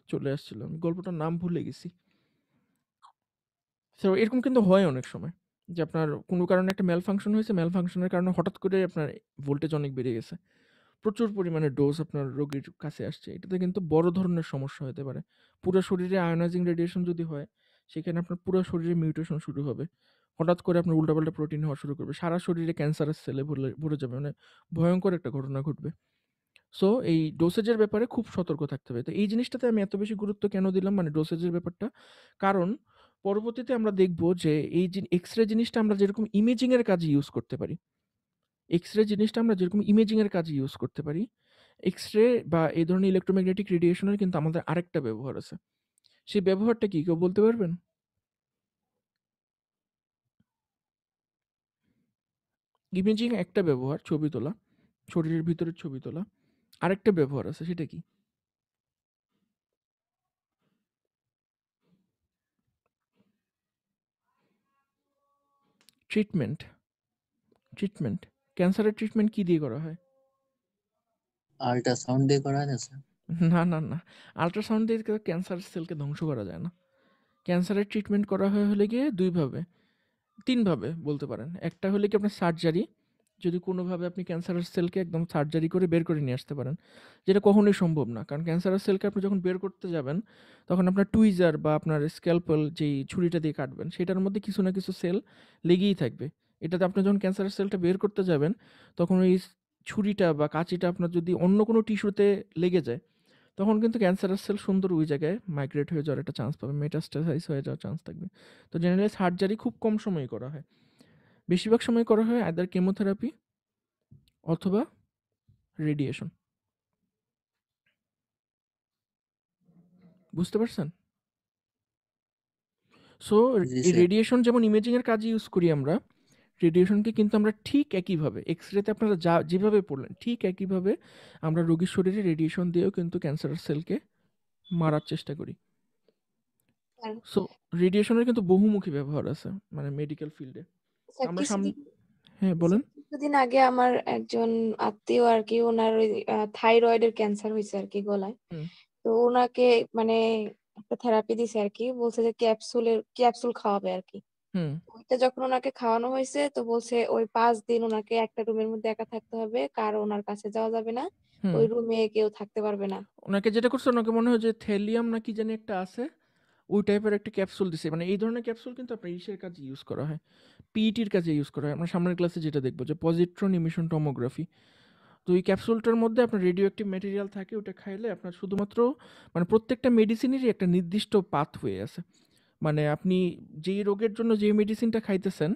চলে আসছিল। আমি গল্পটার নাম ভুলে গেছি। সো এরকম কিন্তু হয় অনেক সময় যে আপনার কোনো কারণে একটা মেল ফাংশন হয়েছে, মেল ফাংশনের কারণে হঠাৎ করে আপনার ভোল্টেজ অনেক বেড়ে গেছে, প্রচুর পরিমাণে ডোজ আপনার রোগীর কাছে আসছে। এটাতে কিন্তু বড় ধরনের সমস্যা হতে পারে। পুরো শরীরে আয়োনাইজিং রেডিয়েশন যদি হয়, সেখানে আপনার পুরো শরীরে মিউটেশন শুরু হবে, হঠাৎ করে আপনার উল্টাপাল্টা প্রোটিন হওয়া শুরু করবে, সারা শরীরে ক্যান্সারের সেলে ভরে যাবে, মানে ভয়ঙ্কর একটা ঘটনা ঘটবে। সো এই ডোসেজের ব্যাপারে খুব সতর্ক থাকতে হবে। তো এই জিনিসটাতে আমি এত বেশি গুরুত্ব কেন দিলাম, মানে ডোসেজের ব্যাপারটা, কারণ পরবর্তীতে আমরা দেখব যে এই যে এক্স রে জিনিসটা আমরা যেরকম ইমেজিংয়ের কাজে ইউজ করতে পারি, এক্স রে জিনিসটা আমরা যেরকম ইমেজিংয়ের কাজে ইউজ করতে পারি, এক্স রে বা এই ধরনের ইলেকট্রোম্যাগনেটিক রেডিয়েশনের কিন্তু আমাদের আরেকটা ব্যবহার আছে। সেই ব্যবহারটা কি কেউ বলতে পারবেন? ইমেজিং একটা ব্যবহার, ছবি তোলা, শরীরের ভিতরের ছবি তোলা। আরেকটা ব্যবহার আছে, সেটা কি? ট্রিটমেন্ট। ট্রিটমেন্ট, ক্যান্সারের ট্রিটমেন্ট কি দিয়ে করা হয়? আল্ট্রাসাউন্ড দিয়ে করা যায় স্যার? না না না, আল্ট্রাসাউন্ড দিয়ে ক্যান্সার সেলকে ধ্বংস করা যায় না। ক্যান্সারের ট্রিটমেন্ট করা হয় হলে গিয়ে দুইভাবে, তিনভাবে বলতে পারেন। একটা হলে কি আপনার সার্জারি, যদি কোনোভাবে আপনি ক্যান্সারের সেলকে একদম সার্জারি করে বের করে নিয়ে আসতে পারেন, যেটা কখনোই সম্ভব না, কারণ ক্যান্সারের সেলকে আপনি যখন বের করতে যাবেন তখন আপনার টুইজার বা আপনার স্ক্যালপেল যেই ছুরিটা দিয়ে কাটবেন, সেটার মধ্যে কিছু না কিছু সেল লেগেই থাকবে। এটাতে আপনি যখন ক্যান্সারের সেলটা বের করতে যাবেন, তখন ওই ছুরিটা বা কাঁচিটা আপনার যদি অন্য কোনো টিস্যুতে লেগে যায়, তখন কিন্তু ক্যান্সারের সেল সুন্দর ওই জায়গায় মাইগ্রেট হয়ে যাওয়ার একটা চান্স পাবে, মেটাস্টাসাইজ হয়ে যাওয়ার চান্স থাকবে। তো জেনারেলি সার্জারি খুব কম সময়ে করা হয়, বেশিরভাগ সময় করা হয় আইদার কেমোথেরাপি অথবা রেডিয়েশন। বুঝতে পারছেন? সো জি এই স্যার। রেডিয়েশন যেমন ইমেজিংয়ের কাজে ইউজ করি আমরা, রেডিয়েশনকে কিন্তু আমরা ঠিক একইভাবে এক্স রেতে আপনারা যা যেভাবে পড়লেন ঠিক একইভাবে আমরা রোগীর শরীরে রেডিয়েশন দিয়েও কিন্তু ক্যান্সারের সেলকে মারার চেষ্টা করি। স্যার সো রেডিয়েশনের কিন্তু বহুমুখী ব্যবহার আছে মানে মেডিকেল ফিল্ডে। স্যার আমরা সামনে, কিছুদিন হ্যাঁ বলেন। কিছুদিন আগে আমার একজন আত্মীয় আর কি, ওনার ওই থাইরয়েডের ক্যান্সার হয়েছে আর কি গলায়। হুম তো ওনাকে মানে একটা থেরাপি দিছে আর কি, বলছে যে ক্যাপসুল খাওয়াবে আর কি। হুম ওইটা যখন ওনাকে খাওয়ানো হয়েছে তো বলছে ওই 5 দিন ওনাকে একটা রুমের মধ্যে একা থাকতে হবে, কারো ওনার কাছে যাওয়া যাবে না, হুম ওই রুমে কেউ থাকতে পারবে না। ওনাকে যেটা করছে, ওনাকে মনে হয় যে থেলিয়াম না কি জানি একটা আছে, ওই টাইপের একটা ক্যাপসুল দিছে। মানে এই ধরনের ক্যাপসুল কিন্তু আপনার ইসের কাজে ইউজ করা হয়, পিইটির কাজে ইউজ করা হয়। আমরা সামনের ক্লাসে যেটা দেখবো যে পজিট্রন ইমিশন টমোগ্রাফি। তো এই ক্যাপসুলটার মধ্যে আপনার রেডিও অ্যাক্টিভ ম্যাটেরিয়াল থাকে, ওটা খাইলে আপনার শুধুমাত্র মানে প্রত্যেকটা মেডিসিনেরই একটা নির্দিষ্ট পাথওয়ে আছে। মানে আপনি যেই রোগের জন্য যে মেডিসিনটা খাইতেছেন,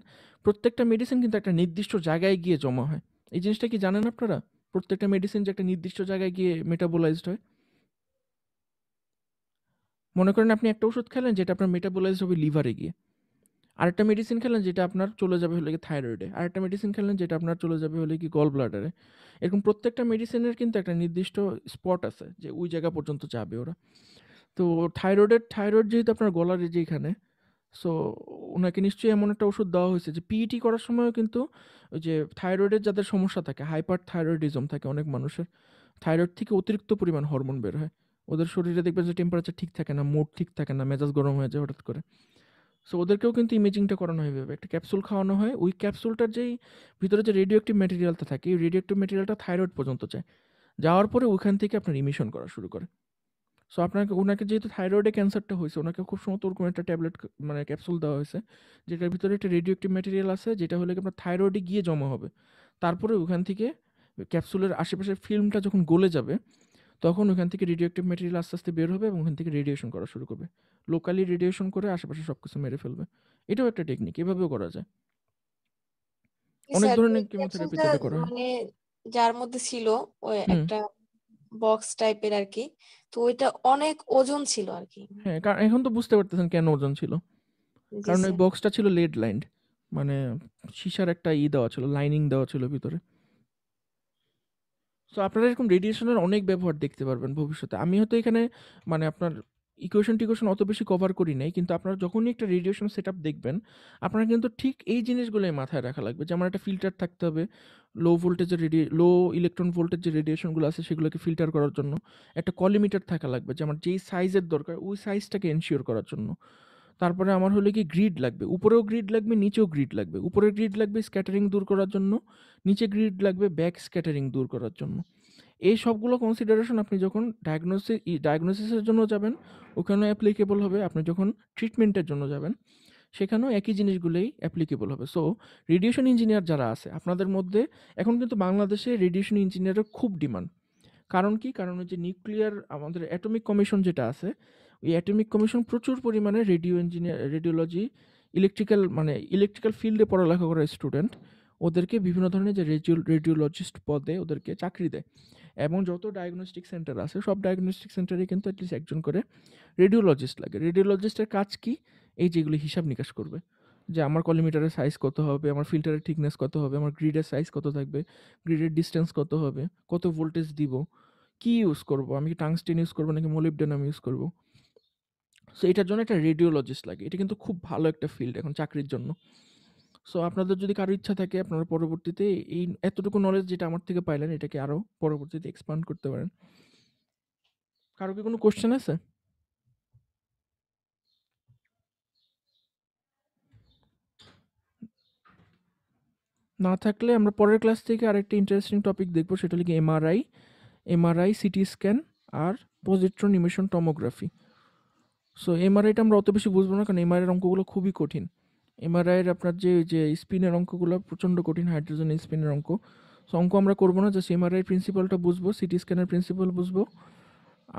প্রত্যেকটা মেডিসিন কিন্তু একটা নির্দিষ্ট জায়গায় গিয়ে জমা হয়। এই জিনিসটা কি জানেন আপনারা? প্রত্যেকটা মেডিসিন যে একটা নির্দিষ্ট জায়গায় গিয়ে মেটাবোলাইজড হয়। মনে করেন আপনি একটা ওষুধ খেলেন যেটা আপনার মেটাবোলাইজড হবে লিভারে গিয়ে, আরেকটা মেডিসিন খেলেন যেটা আপনার চলে যাবে হলে কি থাইরয়েডে, আরেকটা মেডিসিন খেলেন যেটা আপনার চলে যাবে হলে কি গল ব্লাডারে। এরকম প্রত্যেকটা মেডিসিনের কিন্তু একটা নির্দিষ্ট স্পট আছে যে ওই জায়গা পর্যন্ত যাবে ওরা। তো থাইরয়েড যেহেতু আপনার গলার যেখানে, সো ওনাকে নিশ্চয়ই এমন একটা ওষুধ দেওয়া হয়েছে যে পিইটি করার সময়ও কিন্তু ওই যে থাইরয়েডের যাদের সমস্যা থাকে, হাইপার থাইরয়েডিজম থাকে অনেক মানুষের, থাইরয়েড থেকে অতিরিক্ত পরিমাণ হরমোন বের হয়, ওদের শরীরে দেখবেন যে টেম্পারেচার ঠিক থাকে না, মুড ঠিক থাকে না, মেজাজ গরম হয়ে যায় হঠাৎ করে। সো ওদেরকেও কিন্তু ইমেজিংটা করানো হয় এভাবে, একটা ক্যাপসুল খাওয়ানো হয়। ওই ক্যাপসুলটার যেই ভিতরে যে রেডিও অ্যাক্টিভ ম্যাটেরিয়ালটা থাকে, এই রেডিও অ্যাক্টিভ ম্যাটেরিয়ালটা থাইরয়েড পর্যন্ত যায়, যাওয়ার পরে ওখান থেকে আপনার ইমিশন করা শুরু করে। সো ওনাকে যেহেতু থাইরয়েডে ক্যান্সারটা হয়েছে, ওনাকে খুব সম্ভবত ওরকম একটা ট্যাবলেট মানে ক্যাপসুল দেওয়া হয়েছে, যেটার ভিতরে একটা রেডিও অ্যাক্টিভ ম্যাটেরিয়াল আছে, যেটা হলে কি আপনার থাইরয়েডে গিয়ে জমা হবে। তারপরে ওখান থেকে ক্যাপসুলের আশেপাশের ফিল্মটা যখন গলে যাবে, তখন ওখান থেকে রেডিও অ্যাক্টিভ ম্যাটেরিয়াল আস্তে আস্তে বের হবে এবং ওখান থেকে রেডিয়েশন করা শুরু করবে। লোকালি রেডিয়েশন করে আশেপাশে সব কিছু মেরে ফেলবে। এটাও একটা টেকনিক, এভাবেও করা যায়। জি অনেক স্যার, ওই ধরনের কেমোথেরাপিতে ক্যাপসুলটা এটা করা হয়। মানে যার মধ্যে ছিল ওই হুম। একটা বক্স টাইপের আর কি, তো ওইটা অনেক ওজন ছিল আর কি। হ্যাঁ, কারণ এখন তো বুঝতে পারতেছেন কেন ওজন ছিল। জি কারণ ওই স্যার। বক্সটা ছিল লেড লাইন্ড, মানে সীসার একটা দেওয়া ছিল, লাইনিং দেওয়া ছিল ভিতরে। সো আপনারা এরকম রেডিয়েশনের অনেক ব্যবহার দেখতে পারবেন ভবিষ্যতে। আমি হয়তো এখানে মানে আপনার ইকুয়েশন অত বেশি কভার করি নাই, কিন্তু আপনারা যখনই একটা রেডিয়েশন সেটআপ দেখবেন, আপনারা কিন্তু ঠিক এই জিনিসগুলোই মাথায় রাখা লাগবে। যেমন একটা ফিল্টার থাকতে হবে, লো ইলেকট্রন ভোল্টেজ যে রেডিয়েশনগুলো আছে সেগুলোকে ফিল্টার করার জন্য। একটা কলিমিটার থাকা লাগবে, যে আমার যেই সাইজের দরকার ওই সাইজটাকে এনশিওর করার জন্য। তারপরে আমার হলো কি গ্রিড লাগবে, উপরেও গ্রিড লাগবে, নিচেও গ্রিড লাগবে। উপরের গ্রিড লাগবে স্ক্যাটারিং দূর করার জন্য, নিচে গ্রিড লাগবে ব্যাক স্ক্যাটারিং দূর করার জন্য। এই সবগুলো কনসিডারেশন আপনি যখন ডায়াগনোসিসের জন্য যাবেন ওখানেও অ্যাপ্লিকেবল হবে, আপনি যখন ট্রিটমেন্টের জন্য যাবেন সেখানেও একই জিনিসগুলোই অ্যাপ্লিকেবল হবে। সো রেডিয়েশন ইঞ্জিনিয়ার যারা আছে আপনাদের মধ্যে, এখন কিন্তু বাংলাদেশে রেডিয়েশন ইঞ্জিনিয়ারের খুব ডিমান্ড। কারণ কি? কারণ ওই যে নিউক্লিয়ার আমাদের অ্যাটমিক কমিশন যেটা আছে, ওই অ্যাটমিক কমিশন প্রচুর পরিমাণে রেডিওলজি, ইলেকট্রিক্যাল ফিল্ডে পড়ালেখা করা স্টুডেন্ট, ওদেরকে বিভিন্ন ধরনের যে রেডিওলজিস্ট পদে ওদেরকে চাকরি দেয়। এবং যত ডায়াগনস্টিক সেন্টার আছে সব ডায়াগনস্টিক সেন্টারে কিন্তু অ্যাটলিস্ট একজন করে রেডিওলজিস্ট লাগে। রেডিওলজিস্টের কাজ কি? এই যেগুলো হিসাব নিকাশ করবে, যে আমার কলিমিটারের সাইজ কত হবে, আমার ফিল্টারের থিকনেস কত হবে, আমার গ্রিডের সাইজ কত থাকবে, গ্রিডের ডিস্টেন্স কত হবে, কত ভোল্টেজ দিব, কি ইউজ করব, আমি কি টাংস্টেন ইউজ করবো নাকি মোলিবডেনাম ইউজ করব। সো এটার জন্য একটা রেডিওলজিস্ট লাগে। এটা কিন্তু খুব ভালো একটা ফিল্ড এখন চাকরির জন্য। সো আপনাদের যদি কারো ইচ্ছা থাকে, আপনারা পরবর্তীতে এই এতটুকু নলেজ যেটা আমার থেকে পাইলেন এটাকে আরও পরবর্তীতে এক্সপান্ড করতে পারেন। কারো কি কোনো কোশ্চেন আছে? না থাকলে আমরা পরের ক্লাস থেকে আরেকটা ইন্টারেস্টিং টপিক দেখবো, সেটা হলো কি এমআরআই, সিটি স্ক্যান আর পজিট্রন ইমিশন টমোগ্রাফি। সো এমআরআইটা আমরা অত বেশি বুঝবো না, কারণ এমআরআইয়ের অঙ্কগুলো খুবই কঠিন। এমআরআইয়ের আপনার যে স্পিনের অঙ্কগুলো প্রচণ্ড কঠিন, হাইড্রোজেন স্পিনের অঙ্ক। সো অঙ্ক আমরা করবো না, জাস্ট এমআরআই প্রিন্সিপালটা বুঝবো, সিটি স্ক্যানের প্রিন্সিপাল বুঝবো,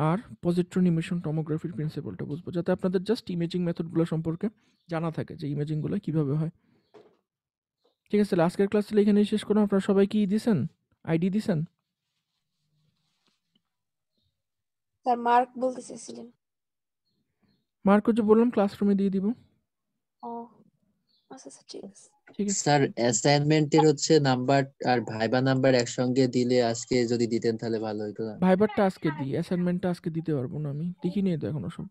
আর পজিট্রন ইমিশন টমোগ্রাফির প্রিন্সিপালটা বুঝবো, যাতে আপনাদের জাস্ট ইমেজিং মেথডগুলো সম্পর্কে জানা থাকে, যে ইমেজিংগুলো কীভাবে হয়। ঠিক আছে, তাহলে আজকের ক্লাস তাহলে এখানেই শেষ করুন। আপনারা সবাই কি দিছেন, আইডি দিছেন? স্যার মার্ক বলতে চেয়েছিলেন। মার্ক যে বললাম ক্লাসরুমে দিয়ে দিব। ও আচ্ছা স্যার, ঠিক আছে। ঠিক আছে, স্যার অ্যাসাইনমেন্টের হচ্ছে নাম্বার আর ভাইবা নাম্বার একসঙ্গে দিলে আজকে যদি দিতেন তাহলে ভালো হতো না? ভাইবারটা আজকে দিই, অ্যাসাইনমেন্টটা আজকে দিতে পারবো না, আমি দেখি নিয়ে তো এখনো সব।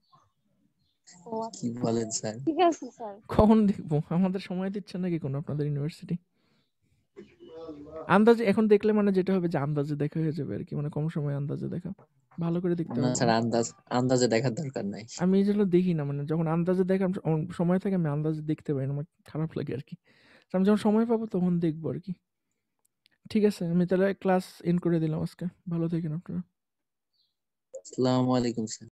ও আচ্ছা, কি বলেন স্যার? ঠিক আছে স্যার। কখন দেখবো? আমাদের সময় দিচ্ছে নাকি কোনো আপনাদের ইউনিভার্সিটি? আন্দাজে এখন দেখলে মানে যেটা হবে যে আন্দাজে দেখা হয়ে যাবে আর কি, মানে কম সময় আন্দাজে দেখা, ভালো করে দেখতে না হবে স্যার, না। আন্দাজে দেখার দরকার নাই। আমি যেগুলো দেখি না, মানে যখন আন্দাজে দেখা সময় থাকে, আমি আন্দাজে দেখতে পাই না, আমার খারাপ লাগে আর কি। তো আমি যখন সময় পাবো তখন দেখবো আর কি। ঠিক আছে, আমি তাহলে ক্লাস এন্ড করে দিলাম আজকে। ভালো থাকেন আপনারা। আসসালামু আলাইকুম স্যার।